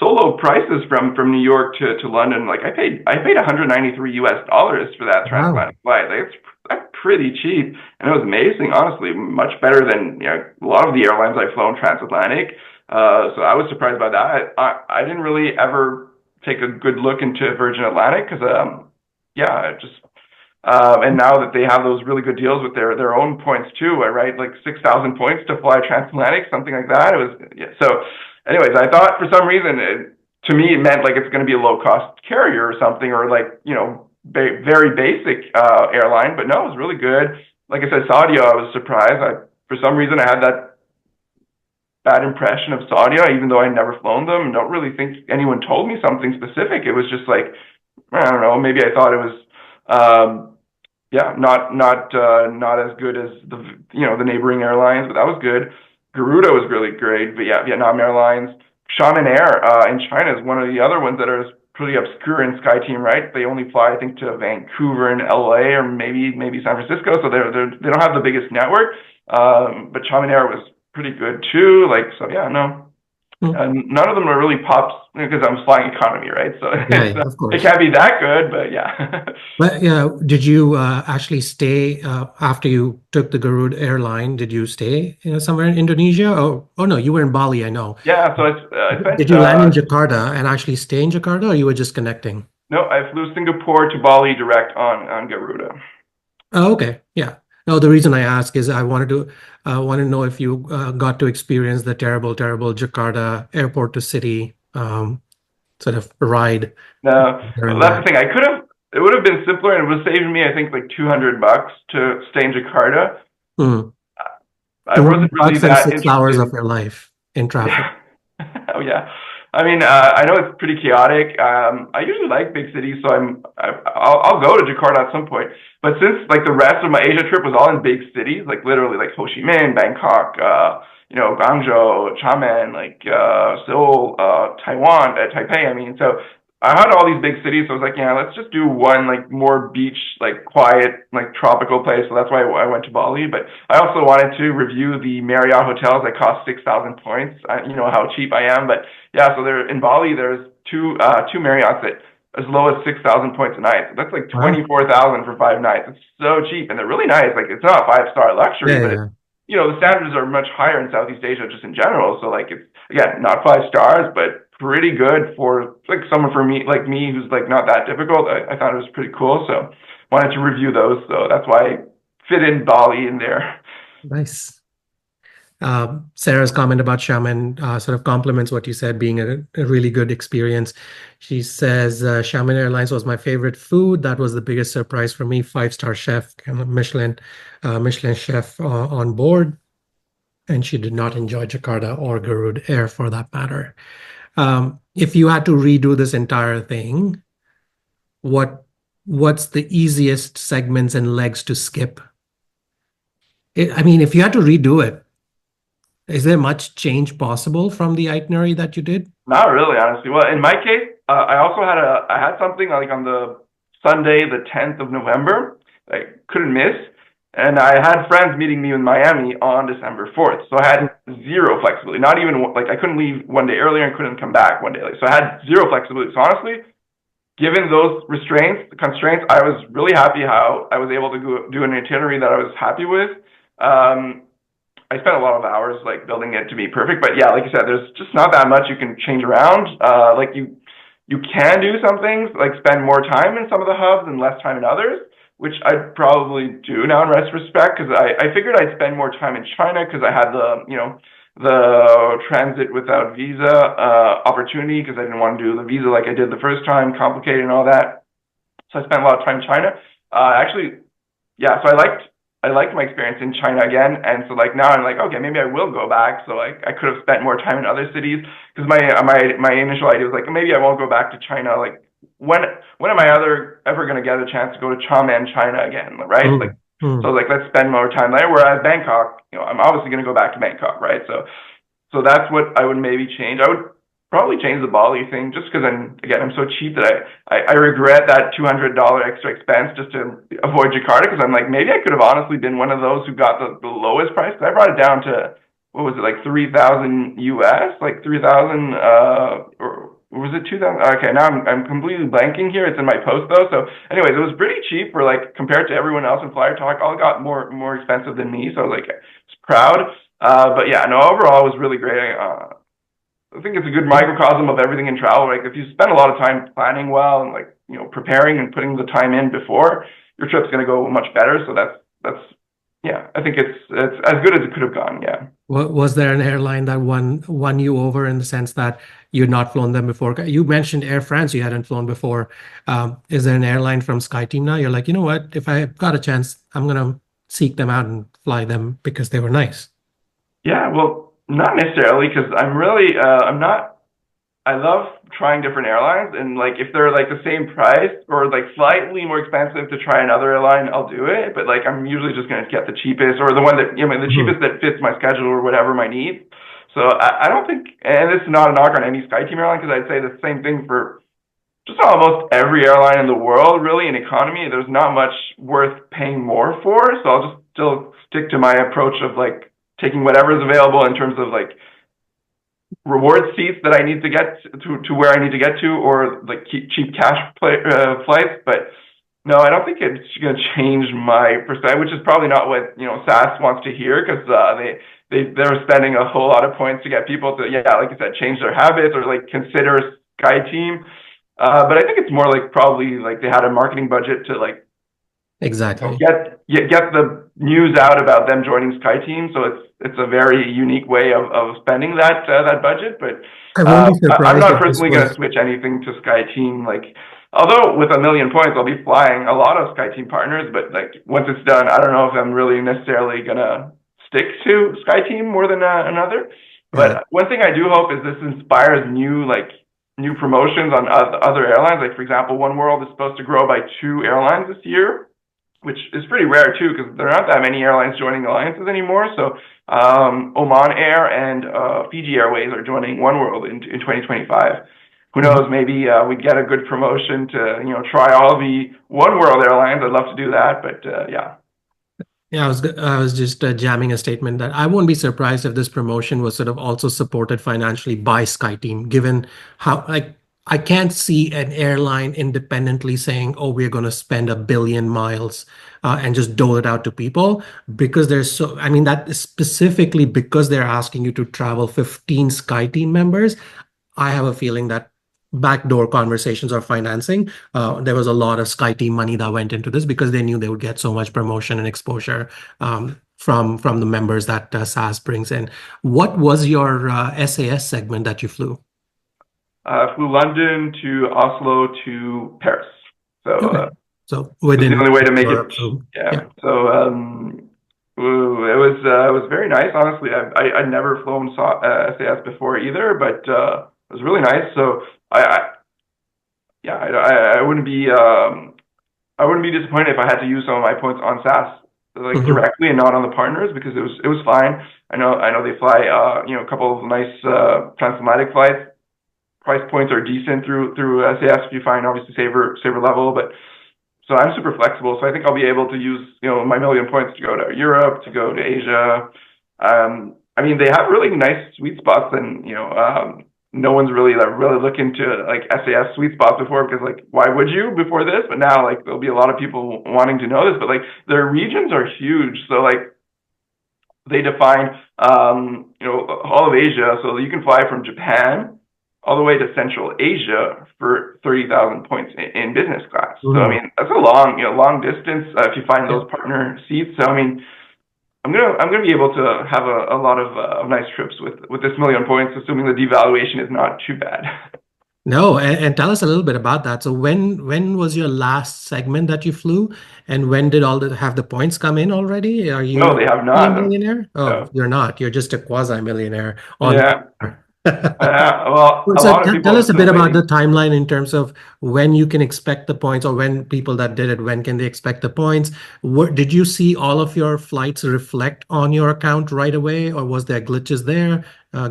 low prices from New York to London. Like I paid 193 US dollars for that Wow. transatlantic flight. Like that's pretty cheap, and it was amazing. Honestly, much better than a lot of the airlines I've flown transatlantic. So I was surprised by that. I didn't really ever take a good look into Virgin Atlantic because yeah, it just and now that they have those really good deals with their own points too, right? Like 6,000 points to fly transatlantic, something like that. It was yeah. So, anyways, I thought for some reason to me it meant like it's going to be a low cost carrier or something, or like very basic airline. But no, it was really good. Like I said, Saudia, I was surprised. For some reason I had that bad impression of Saudia, even though I never flown them. Don't really think anyone told me something specific. It was just like I don't know. Maybe I thought it was. Not as good as the neighboring airlines, but that was good. Garuda was really great, but yeah, Vietnam Airlines, Shannon Air in China is one of the other ones that is pretty obscure in Skyteam, right? They only fly, I think, to Vancouver and LA, or maybe San Francisco, so they don't have the biggest network. But Chaminair was pretty good too. Like, so yeah, no. Hmm. None of them are really pops because I'm flying economy, right? So Yeah, yeah, of it course. can't be that good, but yeah. But yeah, did you actually stay after you took the Garuda airline? Did you stay, somewhere in Indonesia? Oh no, you were in Bali, I know. Yeah, so I Did spent you land in Jakarta and actually stay in Jakarta, or you were just connecting? no, I flew Singapore to Bali direct on Garuda. Oh, okay. Yeah. No, the reason I ask is I want to know if you got to experience the terrible, terrible Jakarta airport to city sort of ride No, there and that's the back. thing. It would have been simpler, and it would have saved me, I think, like $200 to stay in Jakarta. Hmm. I wasn't really $200 and that 6 hours of interested. your life in traffic. Yeah. Oh yeah. I mean, I know it's pretty chaotic. I usually like big cities, so I'll go to Jakarta at some point. But since like the rest of my Asia trip was all in big cities, like literally like Ho Chi Minh, Bangkok, Guangzhou, Xiamen, like Seoul, Taiwan, Taipei. I mean, so I had all these big cities, so I was like, yeah, let's just do one like more beach, like quiet, like tropical place. So that's why I went to Bali. But I also wanted to review the Marriott hotels that cost 6,000 points. You know how cheap I am, but yeah. So there in Bali, there's two Marriotts at as low as 6,000 points a night. So that's like Wow. 24,000 for 5 nights. It's so cheap, and they're really nice. Like it's not 5-star luxury, Yeah, but yeah. the standards are much higher in Southeast Asia just in general. So like it's again not 5 stars, but pretty good for like someone for me like me who's like not that difficult. I thought it was pretty cool. So wanted to review those. So that's why I fit in Bali in there. Nice. Sarah's comment about Shaman sort of complements what you said, being a really good experience. She says, Shaman Airlines was my favorite food. That was the biggest surprise for me. Five-star chef, kind of Michelin chef on board. And she did not enjoy Jakarta or Garuda Air for that matter. If you had to redo this entire thing, what what's the easiest segments and legs to skip? I mean, if you had to redo it, is there much change possible from the itinerary that you did? Not really, honestly. Well, in my case, I had something like on the Sunday, the 10th of November, I couldn't miss, and I had friends meeting me in Miami on December 4th. So I had zero flexibility. Not even like I couldn't leave one day earlier and couldn't come back one day late. So I had zero flexibility. So honestly, given those constraints, I was really happy how I was able to do an itinerary that I was happy with. Um, I spent a lot of hours like building it to be perfect, but yeah, like you said, there's just not that much you can change around. Like you can do some things like spend more time in some of the hubs and less time in others, which I'd probably do now in retrospect because I figured I'd spend more time in China because I had the transit without visa opportunity because I didn't want to do the visa like I did the first time, complicated and all that. So I spent a lot of time in China. Actually, yeah. So I liked my experience in China again, and so like now I'm like, okay, maybe I will go back. So like I could have spent more time in other cities because my initial idea was like maybe I won't go back to China. Like when am I ever going to get a chance to go to Xiamen, China again, right? Like Mm, mm. so like let's spend more time there. Whereas Bangkok, I'm obviously going to go back to Bangkok, right? So that's what I would maybe change. I would probably change the Bali thing just because I'm so cheap that I regret that $200 extra expense just to avoid Jakarta because I'm like maybe I could have honestly been one of those who got the lowest price. I brought it down to what was it like 3,000 US, like 3,000 or was it 2,000? Okay, now I'm completely blanking here. It's in my post though. So anyways, it was pretty cheap for like compared to everyone else in Flyer Talk. All got more expensive than me, so like I was proud. But yeah, no, overall it was really great. I think it's a good microcosm of everything in travel. Like if you spend a lot of time planning well and like preparing and putting the time in before, your trip's going to go much better. So that's yeah. I think it's as good as it could have gone. Yeah. Was there an airline that won you over in the sense that you'd not flown them before? You mentioned Air France, you hadn't flown before. Is there an airline from SkyTeam now? You're like, you know what? If I got a chance, I'm gonna seek them out and fly them because they were nice. Yeah. Well, not necessarily because I'm not. I love trying different airlines, and like if they're like the same price or like slightly more expensive to try another airline, I'll do it. But like I'm usually just gonna get the cheapest or the one that the Mhm. cheapest that fits my schedule or whatever my needs. So I don't think, and this is not a knock on any SkyTeam airline because I'd say the same thing for just almost every airline in the world, really, in economy. There's not much worth paying more for, so I'll just still stick to my approach of like taking whatever's available in terms of like reward seats that I need to get to where I need to get to, or like cheap flights. But no, I don't think it's going to change my perspective, which is probably not what SAS wants to hear, because they're spending a whole lot of points to get people to, yeah, like you said, change their habits or like consider Skyteam. But I think it's more like probably like they had a marketing budget to like Exactly. get the news out about them joining Skyteam. So it's a very unique way of spending that budget. But I won't be I'm surprised not if this personally going to was. switch anything to Skyteam. Like, although with 1,000,000 points, I'll be flying a lot of Skyteam partners. But like once it's done, I don't know if I'm really necessarily gonna stick to Skyteam more than another. Yeah. But one thing I do hope is this inspires new promotions on other airlines. Like for example, One World is supposed to grow by 2 airlines this year, which is pretty rare too, because there aren't that many airlines joining alliances anymore. So Oman Air and Fiji Airways are joining One World in 2025. Who Mhm. knows? Maybe we'd get a good promotion to try all the One World airlines. I'd love to do that, but yeah. Yeah, I was just jamming a statement that I won't be surprised if this promotion was sort of also supported financially by SkyTeam, given how like I can't see an airline independently saying, "Oh, we're going to spend 1 billion miles and just dole it out to people," because there's so. I mean, that is specifically because they're asking you to travel 15 SkyTeam members. I have a feeling that backdoor conversations or financing, there was a lot of SkyTeam money that went into this because they knew they would get so much promotion and exposure from the members that SAS brings in. What was your SAS segment that you flew? Flew London to Oslo to Paris. So Okay, so it was the within only way to make it. Europe. So Yeah. yeah. So it was very nice. Honestly, I'd never flown SAS before either, but it was really nice. So I yeah, I wouldn't be disappointed if I had to use some of my points on SAS like Mhm. directly and not on the partners, because it was fine. I know they fly a couple of nice transatlantic flights. Price points are decent through SAS if you find obviously saver level, but so I'm super flexible. So I think I'll be able to use my 1,000,000 points to go to Europe, to go to Asia. I mean, they have really nice sweet spots, and no one's really looking to like SAS sweet spots before, because like why would you before this? But now like there'll be a lot of people wanting to know this. But like their regions are huge, so like they define all of Asia, so you can fly from Japan all the way to Central Asia for 30,000 points in business class. So I Mhm. mean that's a long distance if you find Yeah. those partner seats. So I mean I'm gonna be able to have a lot of nice trips with this 1,000,000 points, assuming the devaluation is not too bad. No, and tell us a little bit about that. So when was your last segment that you flew, and when did all the have the points come in already? Are No, you they have a not. millionaire? Oh, So you're not. You're just a quasi-millionaire on yeah, paper. well, a So lot of people tell are us a still bit about the waiting. timeline in terms of when you can expect the points, or when people that did it, when can they expect the points? Did you see all of your flights reflect on your account right away, or was there glitches there?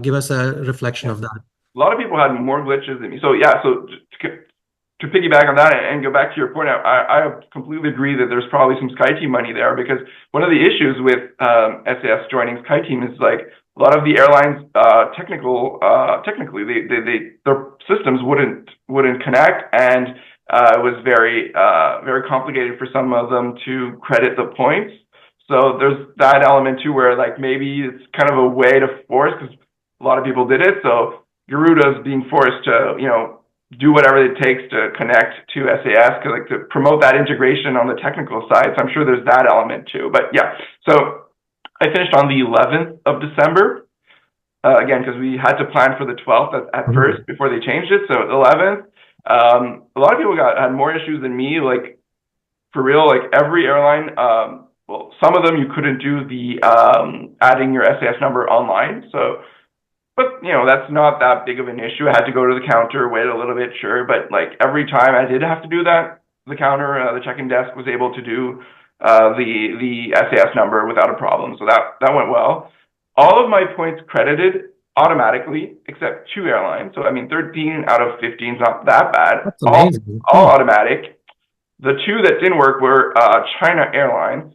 Give us a reflection Yeah. of that. A lot of people had more glitches than me. So yeah, so to piggyback on that and go back to your point, I completely agree that there's probably some SkyTeam money there, because one of the issues with SAS joining SkyTeam is like a lot of the airlines technically their systems wouldn't connect, and it was very complicated for some of them to credit the points. So there's that element too, where like maybe it's kind of a way to force, because a lot of people did it. So Garuda's being forced to do whatever it takes to connect to SAS, like to promote that integration on the technical side. So I'm sure there's that element too. But yeah, so I finished on the 11th of December. Again, because we had to plan for the 12th at Mhm. first before they changed it. So the 11th, a lot of people had more issues than me. Like for real, like every airline, well, some of them you couldn't do the adding your SAS number online. So but that's not that big of an issue. I had to go to the counter, wait a little bit, sure, but like every time I did have to do that, the counter, the check-in desk was able to do the SAS number without a problem. So that went well. All of my points credited automatically, except 2 airlines. So I mean, 13 out of 15 is not that bad. That's All amazing. all automatic. The two that didn't work were China Airlines,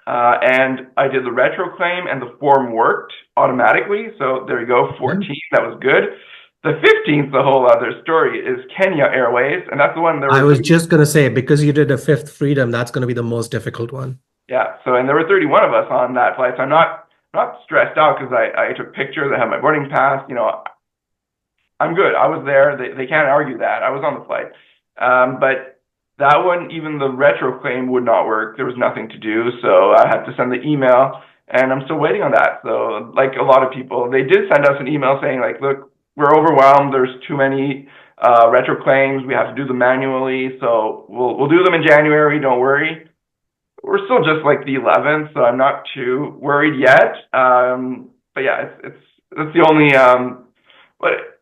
and I did the retro claim, and the form worked automatically. So there you go, 14. That was good. The 15th, the whole other story, is Kenya Airways, and that's the one there I were. was just going to say, because you did a fifth freedom, that's going to be the most difficult one. Yeah. So and there were 31 of us on that flight. So I'm not stressed out because I took pictures. I have my boarding pass. I'm good. I was there. They can't argue that. I was on the flight. But that one, even the retro claim would not work. There was nothing to do. So I had to send the email, and I'm still waiting on that. So like a lot of people, they did send us an email saying like, look, we're overwhelmed. There's too many retro claims. We have to do them manually. So we'll do them in January. Don't worry. We're still just like the 11th, so I'm not too worried yet. But yeah, it's that's the only. But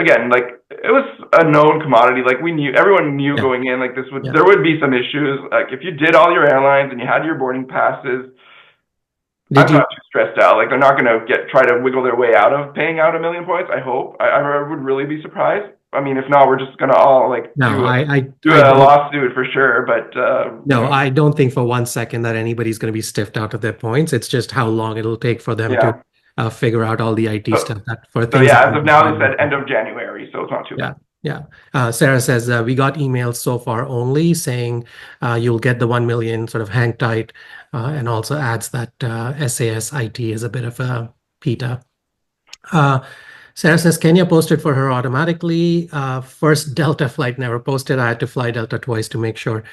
again, like it was a known commodity. Like everyone knew Yeah. going in. Like Yeah. there would be some issues. Like if you did all your airlines and you had your boarding passes, Did I'm you? not too stressed out. Like they're not going to try to wiggle their way out of paying out 1 million points. I hope. I would really be surprised. I mean, if not, we're just going to all like No, do I a don't. lawsuit for sure. But No, I don't think for 1 second that anybody's going to be stiffed out of their points. It's just how long it'll take for them to yeah. figure out all the IT So, stuff that for so things that yeah, as we of can now, they find said out. end of January, so it's not too Yeah, bad. yeah. Sarah says we got emails so far only saying you'll get the 1 million sort of hang tight, and also adds that SAS IT is a bit of a PETA. Sarah says Kenya posted for her automatically. First Delta flight never posted. I had to fly Delta twice to make sure.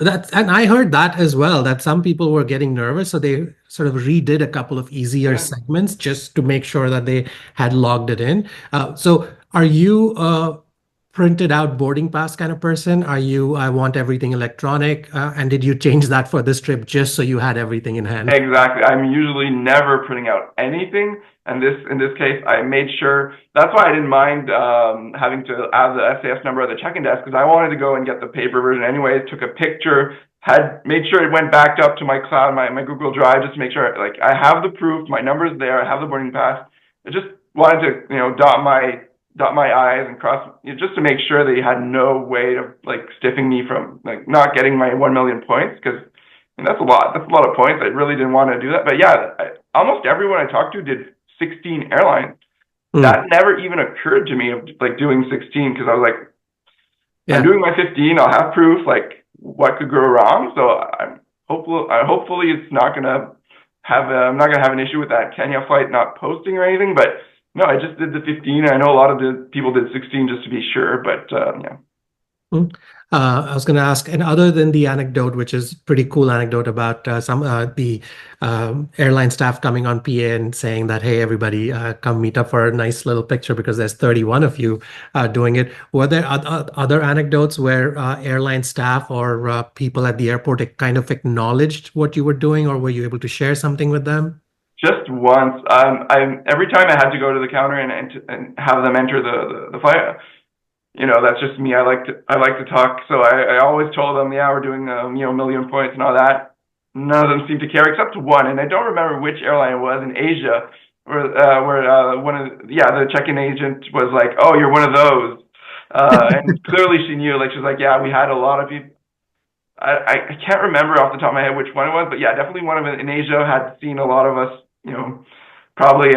And I heard that as well, that some people were getting nervous, so they sort of redid a couple of easier Yeah. segments just to make sure that they had logged it in. So are you a printed out boarding pass kind of person? Are you, I want everything electronic? And did you change that for this trip just so you had everything in hand? Exactly. I'm usually never printing out anything, and in this case, I made sure. That's why I didn't mind having to add the SAS number at the check-in desk because I wanted to go and get the paper version anyway. Took a picture, had made sure it went backed up to my cloud, my Google Drive, just to make sure like I have the proof, my number's there, I have the boarding pass. I just wanted to dot my I's and cross just to make sure they had no way of like stiffing me from like not getting my 1 million points because. And that's a lot. That's a lot of points. I really didn't want to do that. But yeah, almost everyone I talked to did 16 airlines. That never even occurred to me of like doing 16 because I was like, I'm doing my 15. I'll have proof. Like, what could go wrong? So hopefully it's not gonna have. I'm not gonna have an issue with that Kenya flight not posting or anything. But no, I just did the 15. I know a lot of the people did 16 just to be sure. But yeah. I was going to ask, and other than the anecdote, which is pretty cool anecdote about the airline staff coming on PA and saying that, hey, everybody, come meet up for a nice little picture because there's 31 of you doing it. Were there other anecdotes where airline staff or people at the airport kind of acknowledged what you were doing, or were you able to share something with them? Just once. Every time I had to go to the counter and have them enter the flight. That's just me. I like to talk. So I always told them, yeah, we're doing 1 million points and all that. None of them seemed to care except one, and I don't remember which airline it was in Asia, where the check-in agent was like, oh, you're one of those, and clearly she knew. Like she's like, yeah, we had a lot of people. I can't remember off the top of my head which one it was, but yeah, definitely one of them in Asia had seen a lot of us, probably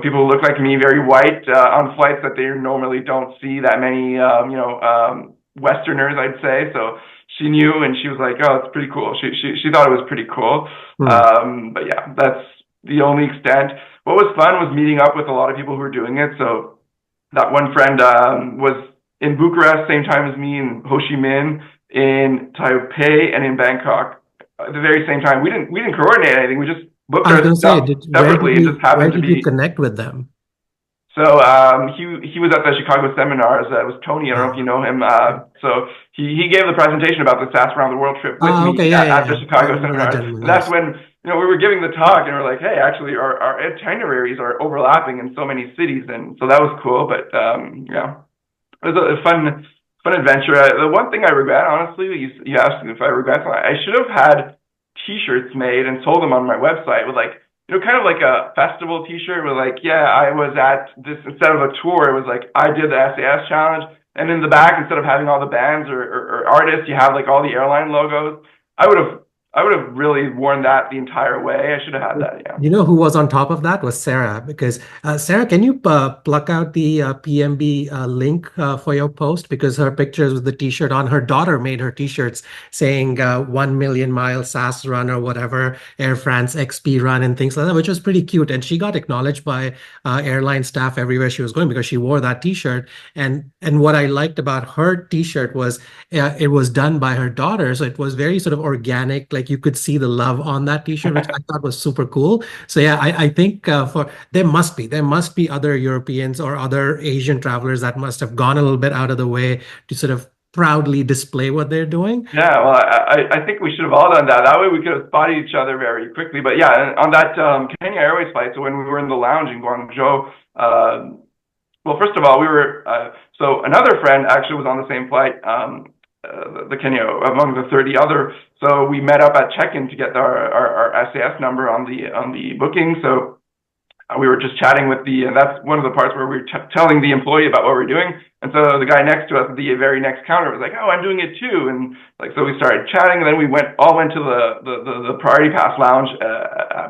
people who look like me, very white, on flights that they normally don't see that many, Westerners, I'd say. So she knew, and she was like, "Oh, it's pretty cool." She thought it was pretty cool. But yeah, that's the only extent. What was fun was meeting up with a lot of people who were doing it. So that one friend was in Bucharest, same time as me, in Ho Chi Minh, in Taipei, and in Bangkok at the very same time. We didn't coordinate anything. We just booked our stuff separately. It just happened to be. Where did you connect with them? So he was at the Chicago seminars. It was Tony. I don't know if you know him. So he gave the presentation about the SAS Around the World trip with me at the Chicago seminars. And that's when we were giving the talk, and we're like, hey, actually, our itineraries are overlapping in so many cities, and so that was cool. But yeah, it was a fun adventure. The one thing I regret, honestly, you asked if I regret something, I should have had T-shirts made and sold them on my website with like kind of like a festival T-shirt with like, yeah, I was at this instead of a tour. It was like I did the SAS challenge, and in the back, instead of having all the bands or artists, you have like all the airline logos. I would have, I would have really worn that the entire way. I should have had that. Yeah. You know who was on top of that was Sarah, because Sarah, can you pluck out the PMB link for your post? Because her pictures with the t-shirt on, her daughter made her t-shirts saying 1 million mile SAS run or whatever, Air France XP run and things like that, which was pretty cute. And she got acknowledged by airline staff everywhere she was going because she wore that t-shirt. And what I liked about her t-shirt was it was done by her daughter. So it was very sort of organic, like you could see the love on that t-shirt, which I thought was super cool. So yeah, I think for there must be other Europeans or other Asian travelers that must have gone a little bit out of the way to sort of proudly display what they're doing. Yeah, well, I think we should have all done that. That way we could have spotted each other very quickly. But yeah, and on that Kenya Airways flight, so when we were in the lounge in Guangzhou, well, first of all, we were, so another friend actually was on the same flight, the Kenya, among the 30 other. So we met up at check-in to get our SAS number on the booking. So we were just chatting with and that's one of the parts where we were telling the employee about what we're doing. And so the guy next to us at the very next counter was like, "Oh, I'm doing it too." And like, so we started chatting, and then we all went to the priority pass lounge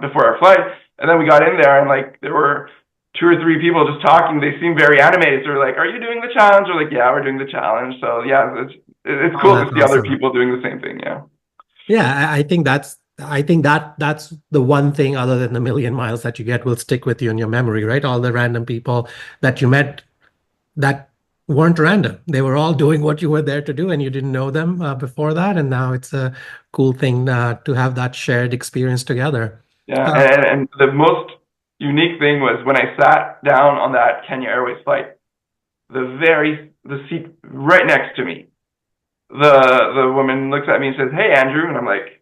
before our flight. And then we got in there, and like, there were two or three people just talking. They seemed very animated. So they're like, "Are you doing the challenge?" We're like, "Yeah, we're doing the challenge." So yeah, it's Oh, cool to that's see other awesome. people doing the same thing. Yeah. Yeah, I think that's the one thing other than the million miles that you get will stick with you in your memory, right? All the random people that you met that weren't random. They were all doing what you were there to do, and you didn't know them before that. And now it's a cool thing to have that shared experience together. Yeah, Uh, and the most unique thing was when I sat down on that Kenya Airways flight, the seat right next to me, the woman looks at me and says, "Hey, Andrew," and I'm like,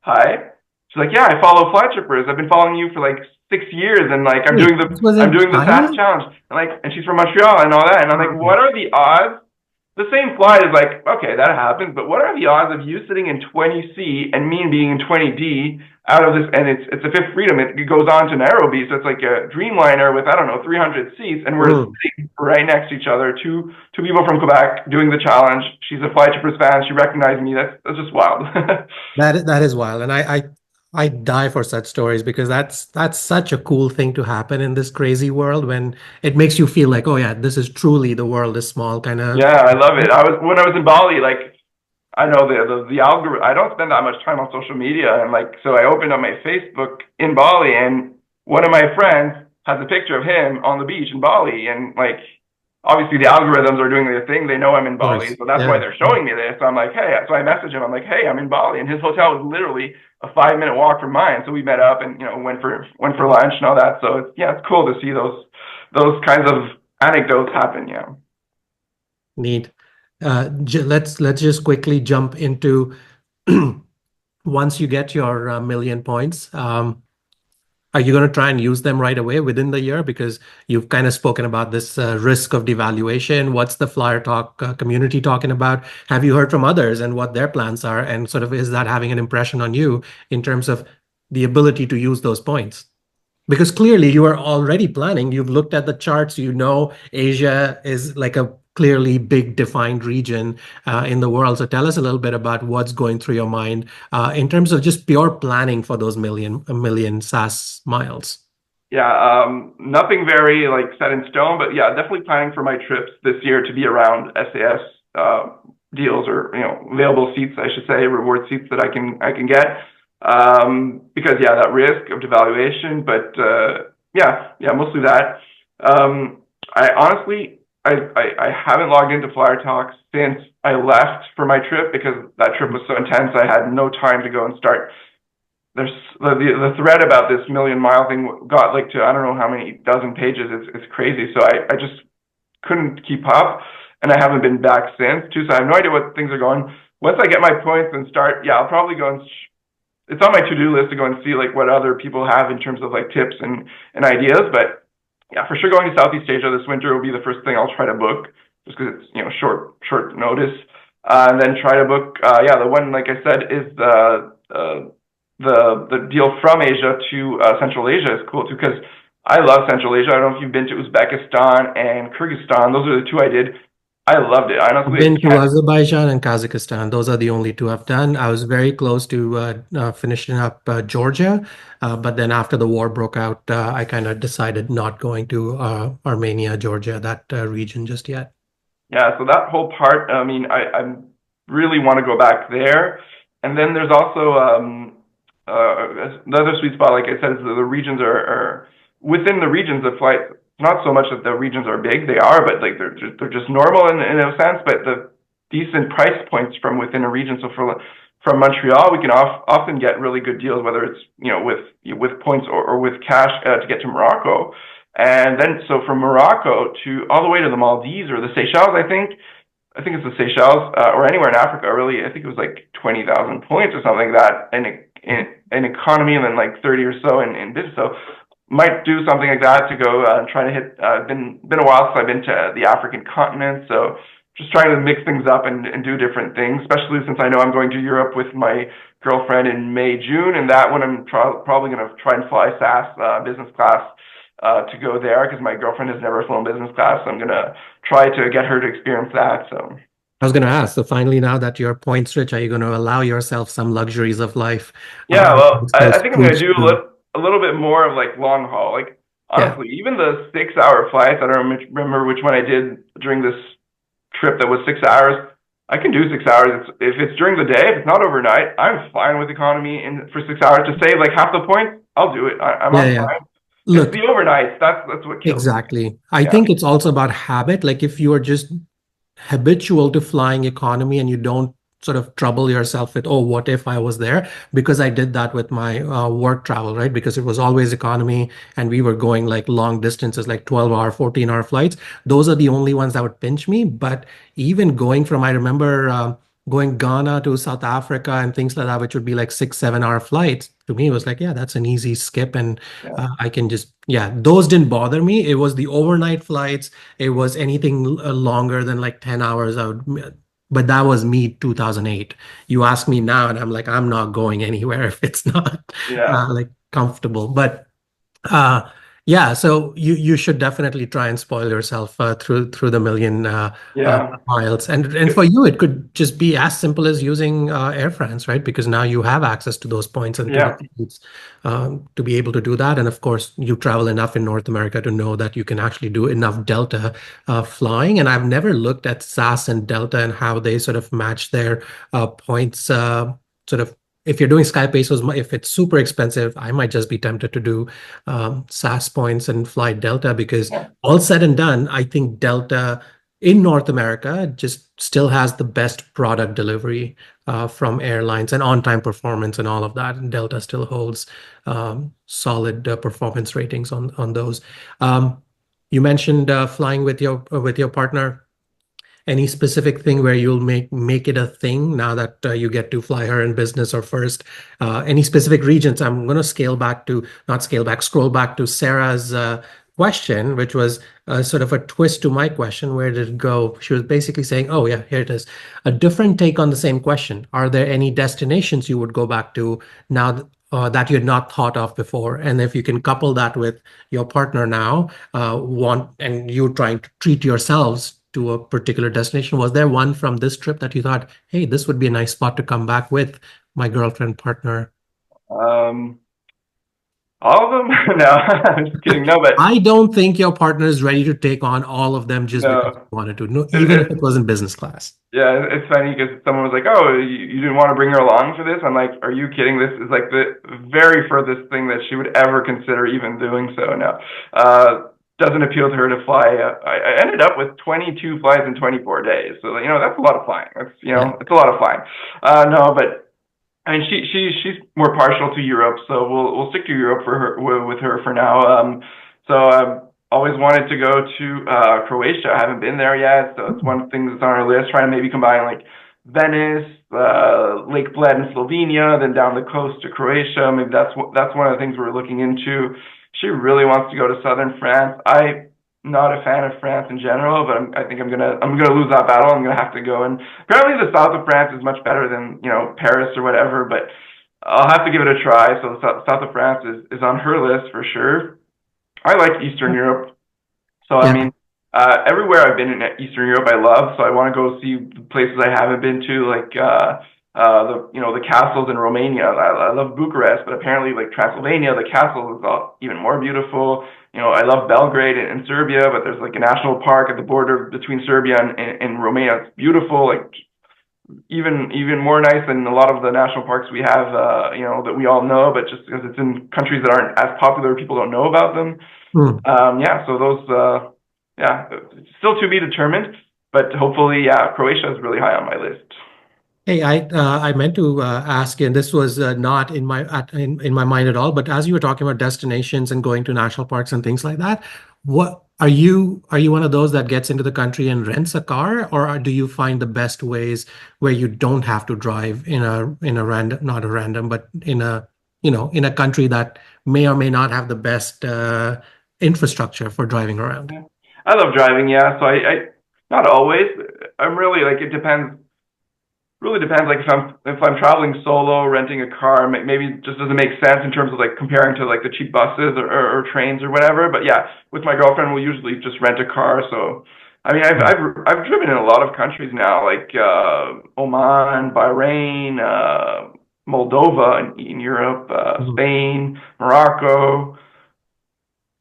"Hi." She's like, "Yeah, I follow Fly Trippers. I've been following you for like 6 years, and like Wait, this was I'm in doing the China? SAS challenge, and like, and she's from Montreal and all that." And I'm like, Wow. "What are the odds?" The same flight is like, okay, that happens, but what are the odds of you sitting in 20C and me being in 20D out of this? And it's a Fifth Freedom. It goes on to Nairobi, so it's like a Dreamliner with, I don't know, 300 seats, and we're Mm. sitting right next to each other. Two people from Quebec doing the challenge. She's a Fly Trippers fan. She recognized me. That's just wild. That is wild, and I die for such stories because that's such a cool thing to happen in this crazy world when it makes you feel like, oh yeah, this is truly the world is small kind of. Yeah, I love it. When I was in Bali, like, I know the algorithm. I don't spend that much time on social media, and like, so I opened up my Facebook in Bali, and one of my friends has a picture of him on the beach in Bali, and like, obviously the algorithms are doing their thing. They know I'm in Of Bali, course, so that's why yeah. they're showing me this. So I'm like, hey, so I message him. I'm like, hey, I'm in Bali, and his hotel was literally a 5 minute walk from mine. So we met up and went for lunch and all that. So it's cool to see those kinds of anecdotes happen. Yeah. Neat. Let's just quickly jump into once you get your million points. Are you going to try and use them right away within the year? Because you've kind of spoken about this risk of devaluation. What's the Flyer Talk community talking about? Have you heard from others and what their plans are? And sort of is that having an impression on you in terms of the ability to use those points? Because clearly you are already planning. You've looked at the charts. You know Asia is like a clearly big defined region in the world. So tell us a little bit about what's going through your mind in terms of just pure planning for those a million SAS miles. Yeah, nothing very like set in stone, but yeah, definitely planning for my trips this year to be around SAS deals or available seats, I should say, reward seats that I can get. Because yeah, that risk of devaluation, but yeah, mostly that. I honestly I haven't logged into Flyer Talk since I left for my trip because that trip was so intense. I had no time to go and start there's the thread about this million mile thing got like to I don't know how many dozen pages. It's crazy. So I just couldn't keep up, and I haven't been back since too. So I have no idea what things are going. Once I get my points and start, yeah, I'll probably go and it's on my to-do list to go and see like what other people have in terms of like tips and ideas. But yeah, for sure, going to Southeast Asia this winter will be the first thing I'll try to book, just because it's short notice, and then try to book. Yeah, the one like I said is the deal from Asia to Central Asia is cool too, because I love Central Asia. I don't know if you've been to Uzbekistan and Kyrgyzstan. Those are the two I did. I loved it. I I've honestly been to can't. Azerbaijan and Kazakhstan. Those are the only two I've done. I was very close to finishing up Georgia, but then after the war broke out, I kind of decided not going to Armenia, Georgia, that region just yet. Yeah, so that whole part, I mean, I really want to go back there. And then there's also another sweet spot, like I said, is the regions are within the regions of flight. Not so much that the regions are big, they are, but like they're just normal in a sense. But the decent price points from within a region. So from Montreal, we can often get really good deals, whether it's with points or with cash to get to Morocco. And then, so from Morocco to all the way to the Maldives or the Seychelles, I think it's the Seychelles or anywhere in Africa. Really, I think it was like 20,000 points or something like that in economy, and then like 30 or so in business. So might do something like that to go try to hit. Been a while since I've been to the African continent, so just trying to mix things up and do different things. Especially since I know I'm going to Europe with my girlfriend in May, June, and that one I'm probably going to try and fly SAS business class to go there, because my girlfriend has never flown business class. So I'm gonna try to get her to experience that. So I was going to ask, so finally, now that you're points rich, are you going to allow yourself some luxuries of life? yeah, well, I Those think I'm gonna cruise do to, a little bit more of like long haul. Like yeah, honestly, even the 6 hour flights, I don't remember which one I did during this trip that was 6 hours. I can do 6 hours. If it's during the day, if it's not overnight, I'm fine with economy. And for 6 hours to save like half the points, I'll do it. yeah, I'm yeah. fine. It's Look, the overnights. That's what kills me. exactly. I Yeah. think it's also about habit. Like if you are just habitual to flying economy and you don't sort of trouble yourself with, oh, what if I was there? Because I did that with my work travel, right? Because it was always economy and we were going like long distances, like 12-hour, 14-hour flights. Those are the only ones that would pinch me. But even going from, I remember going Ghana to South Africa and things like that, which would be like 6, 7 hour flights. To me, it was like, yeah, that's an easy skip. And Yeah. I can just, yeah, those didn't bother me. It was the overnight flights. It was anything longer than like 10 hours. But that was me 2008. You ask me now, and I'm like, I'm not going anywhere if it's not Yeah. like comfortable. But uh, yeah, so you should definitely try and spoil yourself through the million Yeah. miles. And for you, it could just be as simple as using Air France, right? Because now you have access to those points and to the Yeah. flights, to be able to do that. And of course, you travel enough in North America to know that you can actually do enough Delta flying. And I've never looked at SAS and Delta and how they sort of match their points sort of if you're doing Sky Pesos, if it's super expensive, I might just be tempted to do SAS points and fly Delta, because Yeah. all said and done, I think Delta in North America just still has the best product delivery from airlines and on-time performance and all of that. And Delta still holds solid performance ratings on those. You mentioned flying with your partner. Any specific thing where you'll make it a thing now that you get to fly her in business or first? Any specific regions? I'm going to scroll back to Sarah's question, which was sort of a twist to my question. Where did it go? She was basically saying, oh, yeah, here it is. A different take on the same question. Are there any destinations you would go back to now that you had not thought of before? And if you can couple that with your partner now, and you trying to treat yourselves to a particular destination, was there one from this trip that you thought, hey, this would be a nice spot to come back with my girlfriend, partner? Um, all of them? No, I'm just kidding. No, but I don't think your partner is ready to take on all of them just because no. you wanted to, no, It, even if it, it was in business class. yeah, it's funny because someone was like, "Oh, you didn't want to bring her along for this?" I'm like, "Are you kidding? This is like the very furthest thing that she would ever consider even doing so." No, doesn't appeal to her to fly. I ended up with 22 flights in 24 days, so that's a lot of flying. Yeah. It's a lot of flying. No, but I mean, she's more partial to Europe, so we'll stick to Europe for her with her for now. So I've always wanted to go to Croatia. I haven't been there yet, so it's one thing that's on our list. Trying to maybe combine like Venice, Lake Bled in Slovenia, then down the coast to Croatia. Maybe that's one of the things we're looking into. She really wants to go to southern France. I'm not a fan of France in general, but I think I'm gonna lose that battle. I'm gonna have to go, and apparently the south of France is much better than Paris or whatever. But I'll have to give it a try. So south of France is on her list for sure. I like Eastern Europe. So I Yeah. mean, everywhere I've been in Eastern Europe, I love. So I want to go see the places I haven't been to, like the castles in Romania. I love Bucharest, but apparently like Transylvania, the castles is all, even more beautiful. I love Belgrade in Serbia, but there's like a national park at the border between Serbia and Romania. It's beautiful, like even more nice than a lot of the national parks we have, that we all know, but just because it's in countries that aren't as popular, people don't know about them. Hmm. Yeah, so those, yeah, it's still to be determined, but hopefully, yeah, Croatia is really high on my list. Hey, I meant to ask, and this was not in in my mind at all. But as you were talking about destinations and going to national parks and things like that, what are you one of those that gets into the country and rents a car, or do you find the best ways where you don't have to drive in a random, not a random, but in a in a country that may or may not have the best infrastructure for driving around? Yeah. I love driving, yeah, so I not always. I'm really like, it depends. Really depends. Like if I'm traveling solo, renting a car maybe it just doesn't make sense in terms of like comparing to like the cheap buses or trains or whatever. But yeah, with my girlfriend, we'll usually just rent a car. So I mean, I've driven in a lot of countries now, like Oman, Bahrain, Moldova in Europe, Mhm. Spain, Morocco,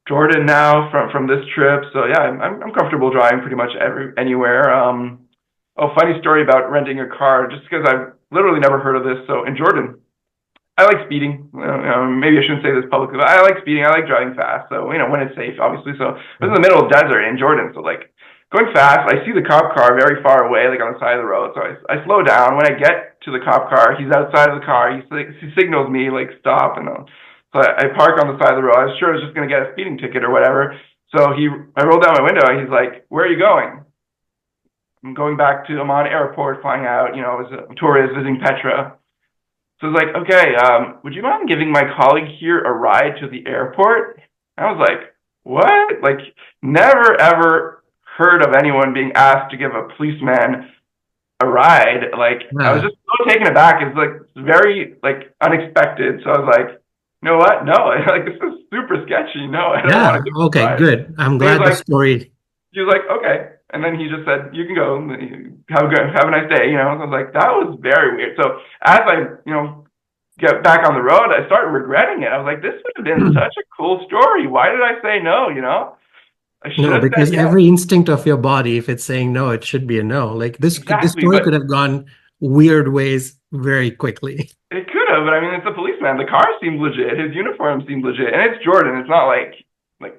Jordan now from this trip. So yeah, I'm comfortable driving pretty much anywhere. Oh, funny story about renting a car, just because I've literally never heard of this. So in Jordan, I like speeding. Maybe I shouldn't say this publicly, but I like speeding. I like driving fast. So when it's safe, obviously. So I was in the middle of desert in Jordan, so like going fast. I see the cop car very far away, like on the side of the road. So I slow down. When I get to the cop car, he's outside of the car. He signals me like stop, and so I park on the side of the road. I was sure I was just gonna get a speeding ticket or whatever. So I rolled down my window, and he's like, "Where are you going?" I'm going back to Amman Airport, flying out. I was a tourist visiting Petra. So I was like, okay, would you mind giving my colleague here a ride to the airport? I was like, what? Like, never ever heard of anyone being asked to give a policeman a ride. Like, I was Yeah. just so taken aback. It's like very like unexpected. So I was like, you know what? No, like this is super sketchy. No, I don't want Yeah. to give him a Okay, ride. good. I'm He was glad the like, story. he was like, okay. And then he just said, you can go. Have a nice day. So I was like, that was very weird. So as I get back on the road, I started regretting it. I was like, this would have been such a cool story. Why did I say no? I should No, have said because yes. every instinct of your body, if it's saying no, it should be a no. Like this Exactly. story could But have gone weird ways very quickly. it could have. But I mean, it's a policeman. The car seemed legit. His uniform seemed legit. And it's Jordan. It's not like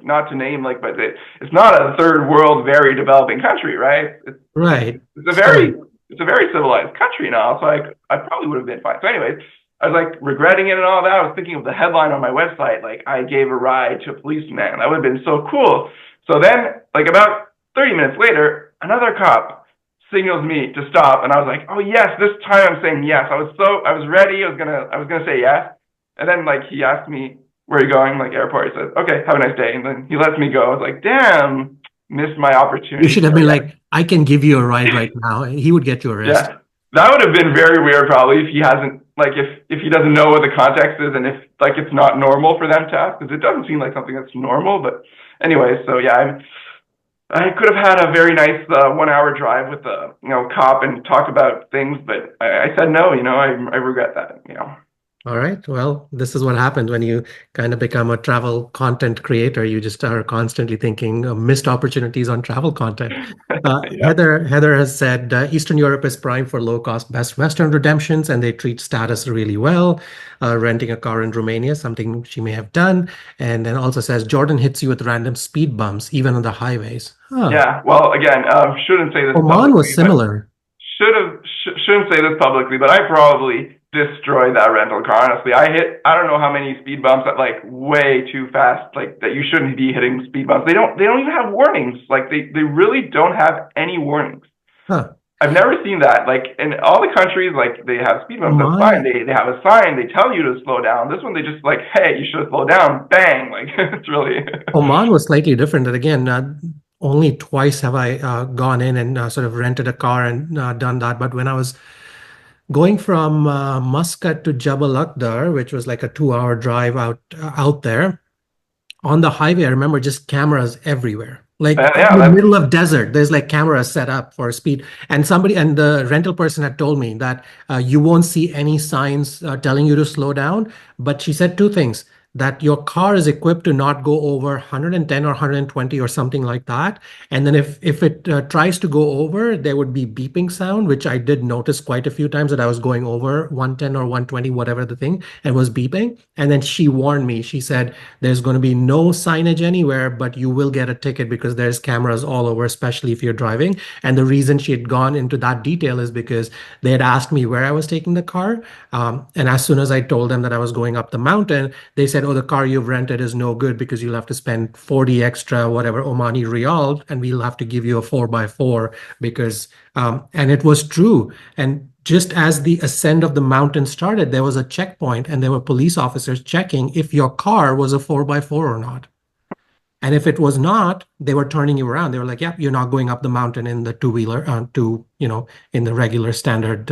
not to name like, but it's not a third world, very developing country, right? Right. It's a very So, it's a very civilized country now, so I probably would have been fine. So, anyways, I was like regretting it and all that. I was thinking of the headline on my website, like I gave a ride to a policeman. That would have been so cool. So then, like about 30 minutes later, another cop signals me to stop, and I was like, oh yes, this time I'm saying yes. I was ready. I was gonna say yes, and then like he asked me where are you going, like airport. He says, okay, have a nice day, and then he lets me go. I was like, damn, missed my you opportunity. should have So been yeah. like, I can give you a ride right now. He would get you arrested. Yeah, that would have been very weird probably if he hasn't like if he doesn't know what the context is and if like it's not normal for them to ask because it doesn't seem like something that's normal. But anyway, so yeah, I could have had a very nice 1 hour drive with the cop and talk about things, but I said no. I regret that. All right. Well, this is what happens when you kind of become a travel content creator. You just are constantly thinking missed opportunities on travel content. Yeah. Heather has said Eastern Europe is prime for low-cost Best Western redemptions, and they treat status really well. Renting a car in Romania, something she may have done, and then also says Jordan hits you with random speed bumps, even on the highways. Huh. Yeah. Well, again, shouldn't say this Oman was publicly, but similar. shouldn't say this publicly, but I probably destroyed that rental car. Honestly, I don't know how many speed bumps at like way too fast, like that you shouldn't be hitting speed bumps. They don't even have warnings. Like they really don't have any warnings. Huh. I've never seen that. Like in all the countries, like they have speed bumps. That's fine. Oman They have a sign. They tell you to slow down. This one, they just like, hey, you should slow down. Bang! Like it's really. Oman was slightly different. And again, only twice have I gone in and sort of rented a car and done that. But going from Muscat to Jabal Akhdar, which was like a 2 hour drive out there on the highway. I remember just cameras everywhere. Like Yeah, in the that's middle of desert, there's like cameras set up for speed. And the rental person had told me that you won't see any signs telling you to slow down. But she said two things: that your car is equipped to not go over 110 or 120 or something like that. And then if it tries to go over, there would be beeping sound, which I did notice quite a few times that I was going over 110 or 120, whatever the thing, and was beeping. And then she warned me. She said, there's going to be no signage anywhere, but you will get a ticket because there's cameras all over, especially if you're driving. And the reason she had gone into that detail is because they had asked me where I was taking the car. And as soon as I told them that I was going up the mountain, they said, oh, the car you've rented is no good because you'll have to spend 40 extra, whatever, Omani Riyal, and we'll have to give you a 4x4 because, and it was true. And just as the ascent of the mountain started, there was a checkpoint and there were police officers checking if your car was a 4x4 or not. And if it was not, they were turning you around. They were like, "Yep, you're not going up the mountain in the two-wheeler, in the regular standard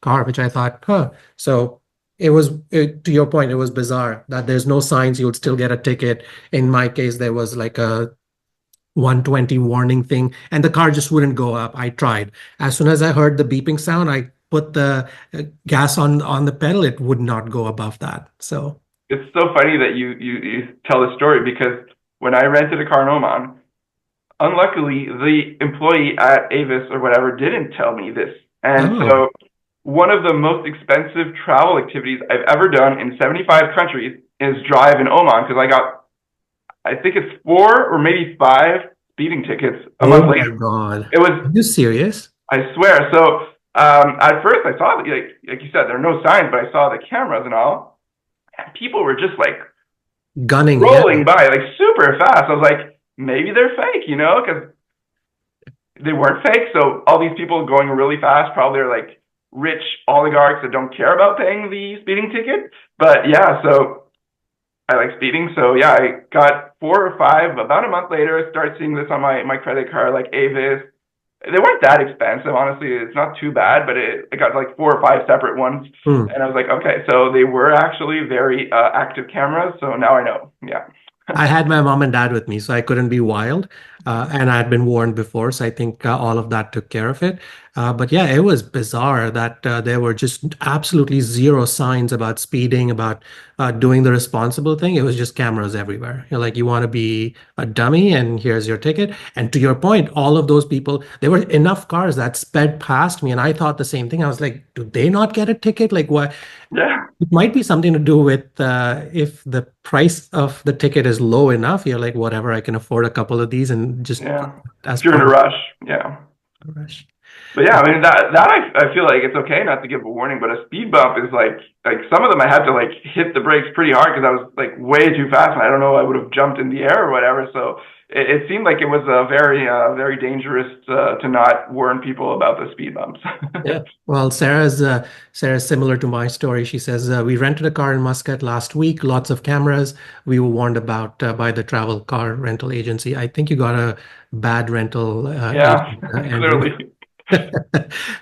car," which I thought, huh. So to your point, it was bizarre that there's no signs. You would still get a ticket. In my case, there was like a 120 warning thing, and the car just wouldn't go up. I tried. As soon as I heard the beeping sound, I put the gas on the pedal. It would not go above that. So it's so funny that you tell the story because when I rented a car in Oman, unluckily the employee at Avis or whatever didn't tell me this. And oh, so one of the most expensive travel activities I've ever done in 75 countries is drive in Oman because I think it's 4 or maybe 5 speeding tickets a oh month my later. God. It Are was, you serious? I swear. So at first I saw, like you said, there are no signs, but I saw the cameras and all. And people were just like Gunning, yeah. rolling by, like super fast. I was like, maybe they're fake, because they weren't fake. So all these people going really fast probably are like rich oligarchs that don't care about paying the speeding ticket. But yeah, so I like speeding. So yeah, I got 4 or 5. About a month later, I started seeing this on my credit card, like Avis. They weren't that expensive, honestly. It's not too bad, but I got like 4 or 5 separate ones. Hmm. And I was like, okay, so they were actually very active cameras. So now I know. Yeah. I had my mom and dad with me, so I couldn't be wild. And I had been warned before, so I think all of that took care of it. But yeah, it was bizarre that there were just absolutely zero signs about speeding, about doing the responsible thing. It was just cameras everywhere. You're like, you want to be a dummy, and here's your ticket. And to your point, all of those people, there were enough cars that sped past me, and I thought the same thing. I was like, do they not get a ticket? Like, why? Yeah. It might be something to do with if the price of the ticket is low enough, you're like, whatever, I can afford a couple of these and just Yeah. as If you're in part a of rush. Yeah. the rush. But yeah, I mean I feel like it's okay not to give a warning, but a speed bump is like some of them I had to like hit the brakes pretty hard because I was like way too fast and I don't know I would have jumped in the air or whatever. So it seemed like it was very dangerous to not warn people about the speed bumps. Yeah. Well, Sarah's similar to my story. She says we rented a car in Muscat last week, lots of cameras. We were warned about by the travel car rental agency. I think you got a bad rental Yeah, agent, Andrew. clearly.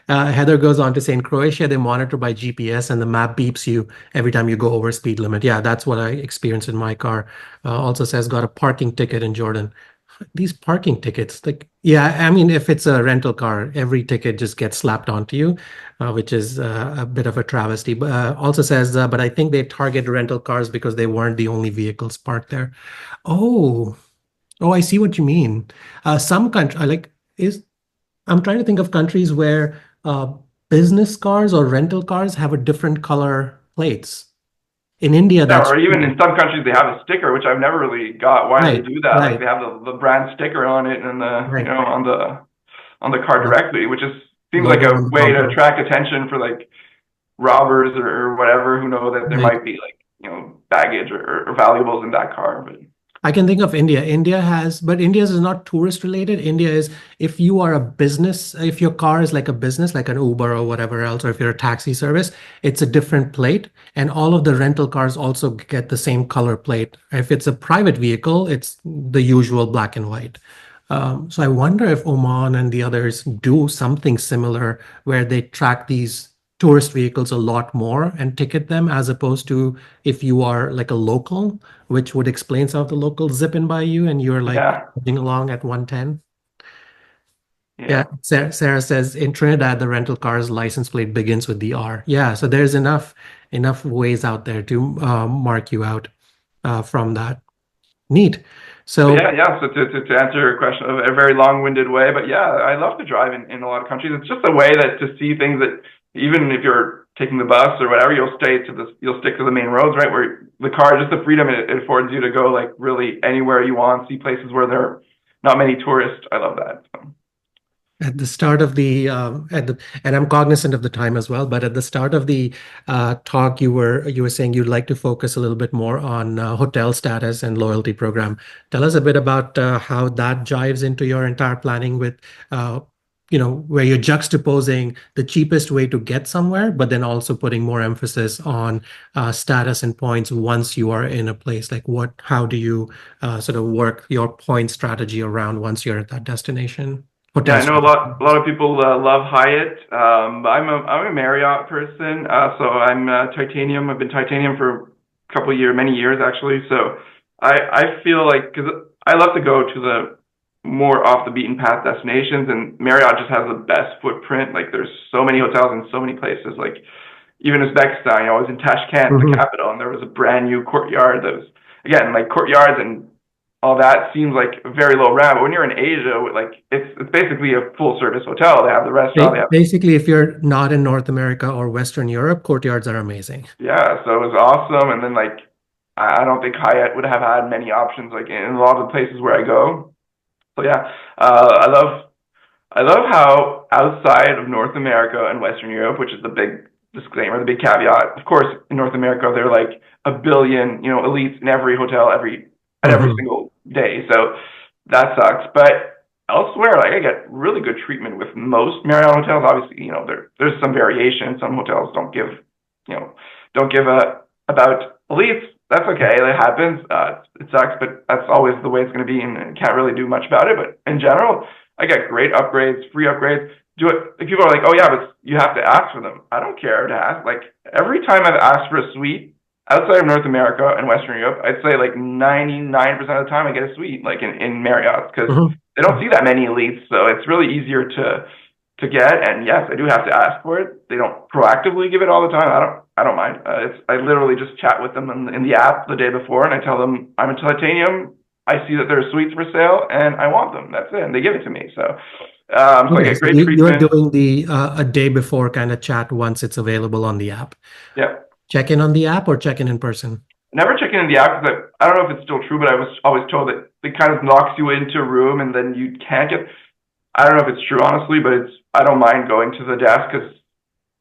Heather goes on to say in Croatia, they monitor by GPS and the map beeps you every time you go over speed limit. Yeah, that's what I experienced in my car. Also says got a parking ticket in Jordan. These parking tickets, like, yeah, I mean, if it's a rental car, every ticket just gets slapped onto you, which is a bit of a travesty. But also says, but I think they target rental cars because they weren't the only vehicles parked there. Oh, oh, I see what you mean. Some country, I like is I'm trying to think of countries where business cars or rental cars have a different color plates. In India, Yeah, that's or even true. in some countries they have a sticker, which I've never really got why they Right, do that. Like right, they have the brand sticker on it and the right. on the car The directly, which is seems like logo a on the way to bumper. attract attention for like robbers or whatever who know that there Right. might be like baggage or valuables in that car. But I can think of India. India has, but India's is not tourist related. India is if you are a business, if your car is like a business, like an Uber or whatever else, or if you're a taxi service, it's a different plate. And all of the rental cars also get the same color plate. If it's a private vehicle, it's the usual black and white. So I wonder if Oman and the others do something similar where they track these tourist vehicles a lot more and ticket them, as opposed to if you are like a local, which would explain some of the locals zip in by you and you're like Yeah, moving along at 110. Yeah, yeah. Sarah says in Trinidad, the rental car's license plate begins with the R. Yeah, so there's enough ways out there to mark you out from that. Neat. But So, yeah. So to answer your question, a very long-winded way, but yeah, I love to drive in a lot of countries. It's just a way that to see things that even if you're taking the bus or whatever, you'll stick to the main roads, right? Where the car, just the freedom it affords you to go like really anywhere you want, see places where there are not many tourists. I love that. So. at the start of the and I'm cognizant of the time as well, but at the start of the talk, you were saying you'd like to focus a little bit more on hotel status and loyalty program. Tell us a bit about how that jives into your entire planning with, where you're juxtaposing the cheapest way to get somewhere, but then also putting more emphasis on status and points once you are in a place. Like how do you sort of work your point strategy around once you're at that destination? Yeah, Hotel I know strategy. a lot of people love Hyatt. But I'm a Marriott person, so I'm Titanium. I've been Titanium for a couple of years, many years actually. So I feel like because I love to go to the more off the beaten path destinations, and Marriott just has the best footprint. Like there's so many hotels in so many places. Like even Uzbekistan, I was in Tashkent, the Mhm. capital, and there was a brand new courtyard that was again like courtyards and all that seems like very low rent. But when you're in Asia, like it's basically a full service hotel. They have the restaurant. They have Basically, if you're not in North America or Western Europe, courtyards are amazing. yeah. So it was awesome. And then like I don't think Hyatt would have had many options like in a lot of the places where I go. So yeah, I love how outside of North America and Western Europe, which is the big disclaimer, the big caveat. Of course, in North America, there are like a billion, elites in every hotel at every Hmm. single day. So that sucks. But elsewhere, like I get really good treatment with most Marriott hotels. Obviously, there's some variation. Some hotels you know, don't give a about elites. That's okay. It happens. It sucks, but that's always the way it's going to be, and can't really do much about it. But in general, I get great upgrades, free upgrades. Do it. Like, people are like, "Oh yeah, but you have to ask for them." I don't care to ask. Like every time I've asked for a suite outside of North America and Western Europe, I'd say like 99% of the time I get a suite, like in Marriott, because Hmm. they don't see that many elites, so it's really easier to get. And yes, I do have to ask for it. They don't proactively give it all the time. I don't mind. I literally just chat with them in the app the day before, and I tell them I'm a Titanium. I see that there are suites for sale, and I want them. That's it, and they give it to me. So I Okay, get so great you're treatment. doing the a day before kind of chat once it's available on the app. Yeah. Check in on the app or check in person? Never checking in the app because I don't know if it's still true, but I was always told that it kind of knocks you into a room and then you can't get. I don't know if it's true honestly, but I don't mind going to the desk because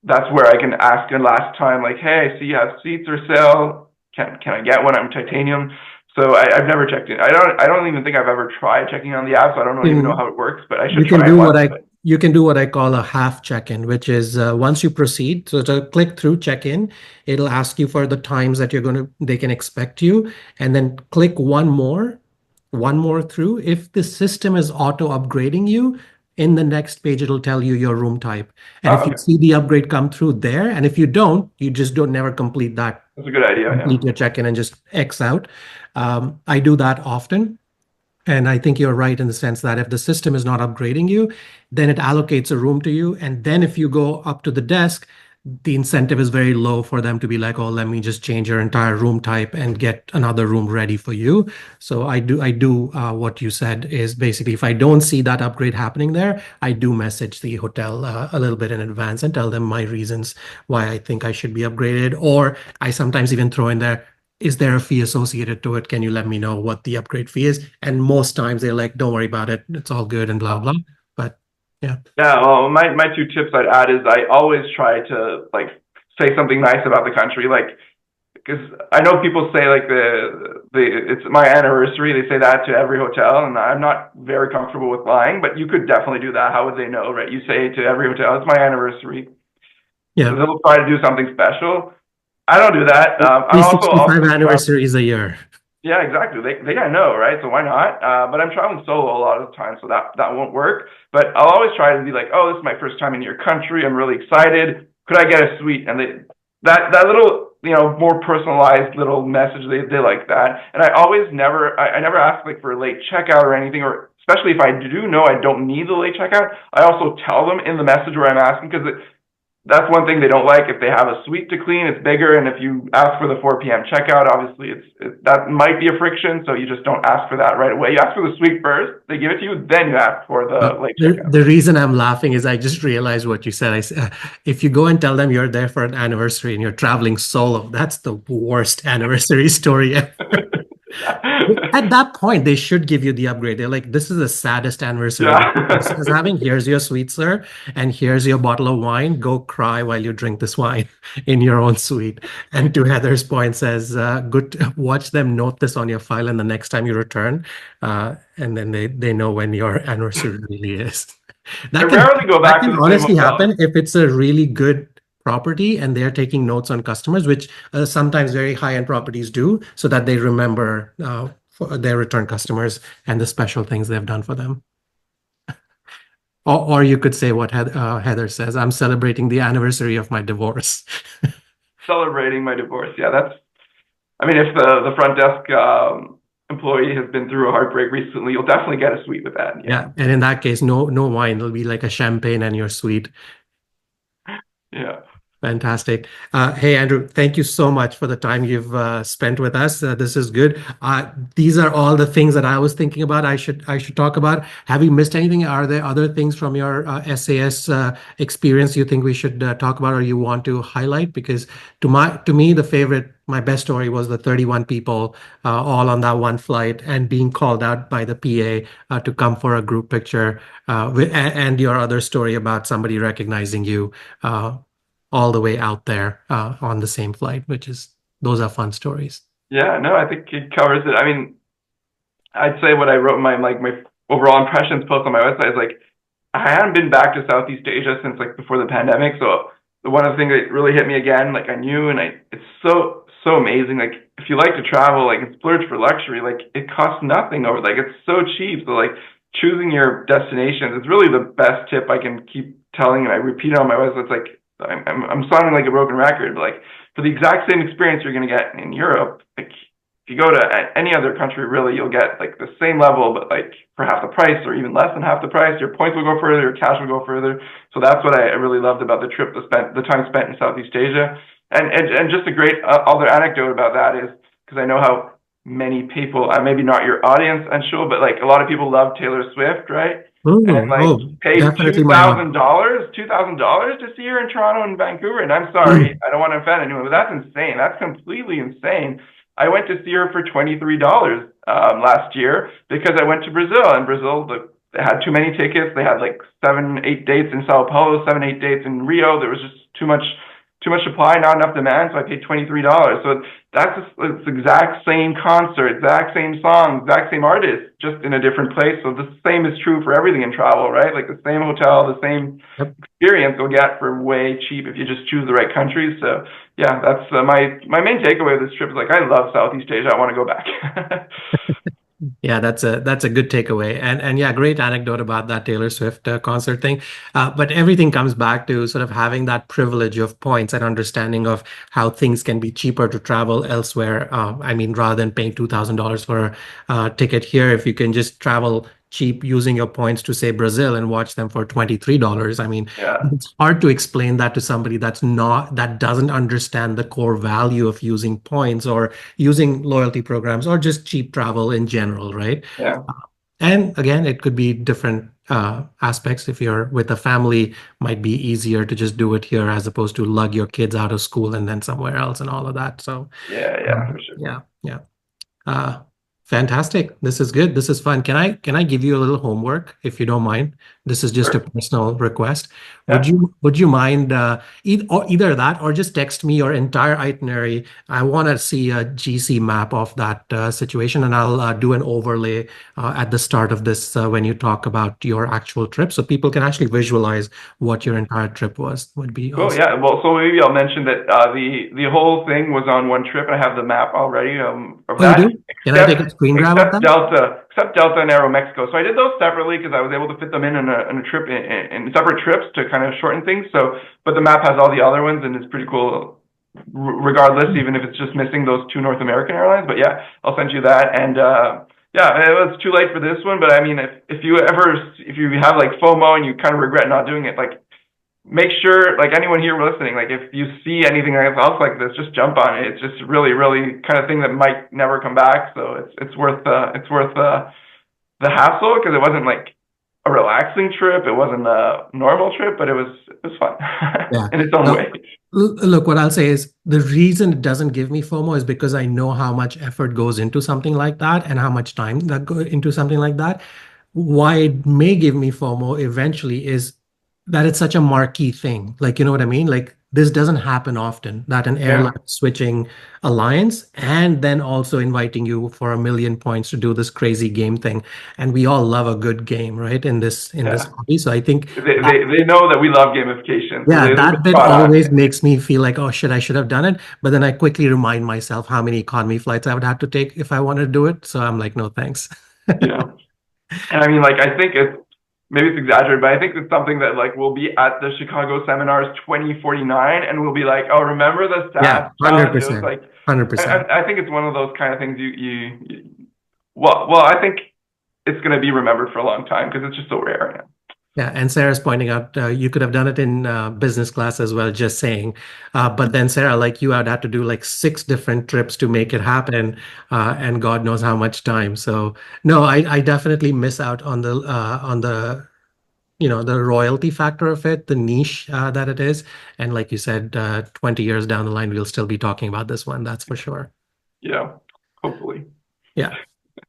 that's where I can ask a last time, like, hey, I see you have seats for sale. Can I get one? I'm titanium. So I've never checked in. I don't even think I've ever tried checking on the app, so I don't even know how it works. But I should You can try it do once. what I But you can do what I call a half check-in, which is once you proceed, so to click through check-in, it'll ask you for the times that they can expect you, and then click one more through. If the system is auto upgrading you, in the next page it'll tell you your room type. And if you okay, see the upgrade come through there, and if you don't, you just don't never that's a good idea. Yeah. complete your check-in and just X out. I do that often. And I think you're right in the sense that if the system is not upgrading you, then it allocates a room to you. And then if you go up to the desk, the incentive is very low for them to be like, oh, let me just change your entire room type and get another room ready for you. So I do what you said is basically if I don't see that upgrade happening there, I do message the hotel a little bit in advance and tell them my reasons why I think I should be upgraded. Or I sometimes even throw in there, is there a fee associated to it? Can you let me know what the upgrade fee is? And most times they're like, don't worry about it. It's all good and blah, blah. But yeah. Yeah, well, my two tips I'd add is I always try to like say something nice about the country, like because I know people say like the it's my anniversary. They say that to every hotel, and I'm not very comfortable with lying, but you could definitely do that. How would they know, right? You say to every hotel, "It's my anniversary." Yeah. They'll try to do something special. I don't do that. I'm also 365 anniversaries a year. yeah, exactly. They gotta know, right? So why not? But I'm traveling solo a lot of the time, so that won't work. But I'll always try to be like, oh, this is my first time in your country. I'm really excited. could I get a suite? And that little, more personalized little message, they like that. And I always I never ask like for a late checkout or anything, or especially if I do know I don't need the late checkout, I also tell them in the message where I'm asking, because that's one thing they don't like. If they have a suite to clean, it's bigger, and if you ask for the 4 p.m. checkout, obviously that might be a friction, so you just don't ask for that right away. You ask for the suite first, they give it to you, then you ask for the late checkout. The reason I'm laughing is I just realized what you said. If you go and tell them you're there for an anniversary and you're traveling solo, that's the worst anniversary story ever. At that point, they should give you the upgrade. They're like, this is the saddest anniversary is having. Here's your suite, sir, and here's your bottle of wine. Go cry while you drink this wine in your own suite. And to Heather's point, says, good, watch them note this on your file, and the next time you return, and then they know when your anniversary really is. I rarely go back to the same honestly hotel. happen if it's a really good property and they're taking notes on customers, which sometimes very high-end properties do, so that they remember for their return customers and the special things they've done for them. Or you could say what Heather says, I'm celebrating the anniversary of my divorce. Celebrating my divorce. Yeah, I mean, if the front desk employee has been through a heartbreak recently, you'll definitely get a suite with that. Yeah, and in that case, no wine. It'll be like a champagne and your suite. Yeah. Fantastic. Hey, Andrew, thank you so much for the time you've spent with us. This is good. These are all the things that I was thinking about. I should talk about. Have you missed anything? Are there other things from your SAS experience you think we should talk about or you want to highlight? Because to me, my best story was the 31 people all on that one flight and being called out by the PA to come for a group picture, and your other story about somebody recognizing you all the way out there on the same flight, those are fun stories. Yeah, no, I think it covers it. I mean, I'd say what I wrote in my overall impressions post on my website is like, I hadn't been back to Southeast Asia since like before the pandemic. So one of the things that really hit me again, like I knew, and it's so amazing. Like if you like to travel, like and splurge for luxury, like it costs nothing over. Like it's so cheap. So like choosing your destinations is really the best tip I can keep telling, and I repeat it on my website. It's like I'm sounding like a broken record, but like for the exact same experience you're going to get in Europe, like if you go to any other country, really, you'll get like the same level, but like for half the price or even less than half the price. Your points will go further, your cash will go further. So that's what I really loved about the trip, the time spent in Southeast Asia. And just a great other anecdote about that is, because I know how many people, maybe not your audience, I'm sure, but like a lot of people love Taylor Swift, right? And like paid $2,000 to see her in Toronto and Vancouver. And I'm sorry, I don't want to offend anyone, but that's insane. That's completely insane. I went to see her for $23 last year because I went to Brazil. And Brazil, they had too many tickets. They had like 7-8 dates in Sao Paulo, 7-8 dates in Rio. There was just too much supply, not enough demand, so I paid $23. So that's the exact same concert, exact same song, exact same artist, just in a different place. So the same is true for everything in travel, right? Like the same hotel, the same experience you'll get for way cheap if you just choose the right countries. So yeah, that's my main takeaway of this trip is like, I love Southeast Asia. I want to go back. Yeah, that's a good takeaway, and yeah, great anecdote about that Taylor Swift concert thing. But everything comes back to sort of having that privilege of points and understanding of how things can be cheaper to travel elsewhere. I mean, rather than paying $2,000 for a ticket here, if you can just travel cheap using your points to say Brazil and watch them for $23. I mean, it's hard to explain that to somebody that doesn't understand the core value of using points or using loyalty programs or just cheap travel in general, right? Yeah. And again, it could be different aspects. If you're with a family, might be easier to just do it here as opposed to lug your kids out of school and then somewhere else and all of that. So yeah, for sure. Yeah. Fantastic. This is good. This is fun. Can I give you a little homework if you don't mind? This is just a personal request. Yeah. Would you mind either that or just text me your entire itinerary? I want to see a GC map of that situation, and I'll do an overlay at the start of this when you talk about your actual trip, so people can actually visualize what your entire trip was. Would be cool. Awesome. Yeah. Well, so maybe I'll mention that the whole thing was on one trip, and I have the map already of that. You do? Can I take a screen grab of that? except Delta and Aeromexico. So I did those separately because I was able to fit them in a trip in separate trips to kind of shorten things. So, but the map has all the other ones and it's pretty cool regardless, even if it's just missing those two North American airlines. But yeah, I'll send you that. And yeah, it was too late for this one. But I mean, if you have like FOMO and you kind of regret not doing it, like make sure, like anyone here listening, like if you see anything else like this, just jump on it. It's just really, really kind of thing that might never come back. So it's worth the hassle because it wasn't like a relaxing trip. It wasn't a normal trip, but it was fun Yeah. in its own No, way. look, what I'll say is the reason it doesn't give me FOMO is because I know how much effort goes into something like that and how much time that go into something like that. Why it may give me FOMO eventually is that it's such a marquee thing. Like, you know what I mean? Like this doesn't happen often that an Yeah. airline switching alliance and then also inviting you for 1 million points to do this crazy game thing. And we all love a good game, right? In this Yeah. hobby. So I think that They know that we love gamification, so yeah, they that bit spot on. always makes me feel like, oh shit, I should have done it. But then I quickly remind myself how many economy flights I would have to take if I wanted to do it. So I'm like, no, thanks. You know. And I mean, like, I think maybe it's exaggerated, but I think it's something that like will be at the Chicago seminars 2049, and we'll be like, oh, remember the Yeah, SAS challenge? It was 100%. like, 100%. I think it's one of those kind of things well, I think it's going to be remembered for a long time because it's just so rare. Yeah, and Sarah's pointing out you could have done it in business class as well, just saying. But then Sarah, like you, I'd have to do like 6 different trips to make it happen, and God knows how much time. So no, I definitely miss out on the the royalty factor of it, the niche that it is. And like you said, 20 years down the line, we'll still be talking about this one. That's for sure. Yeah, hopefully. Yeah.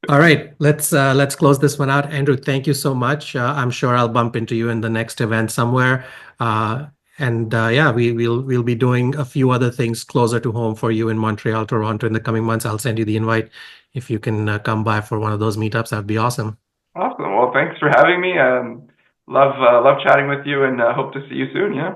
All right, let's close this one out. Andrew, thank you so much. I'm sure I'll bump into you in the next event somewhere. And yeah, we'll be doing a few other things closer to home for you in Montreal, Toronto in the coming months. I'll send you the invite. If you can come by for one of those meetups, that'd be awesome. Awesome. Well, thanks for having me. Love chatting with you, and hope to see you soon. Yeah.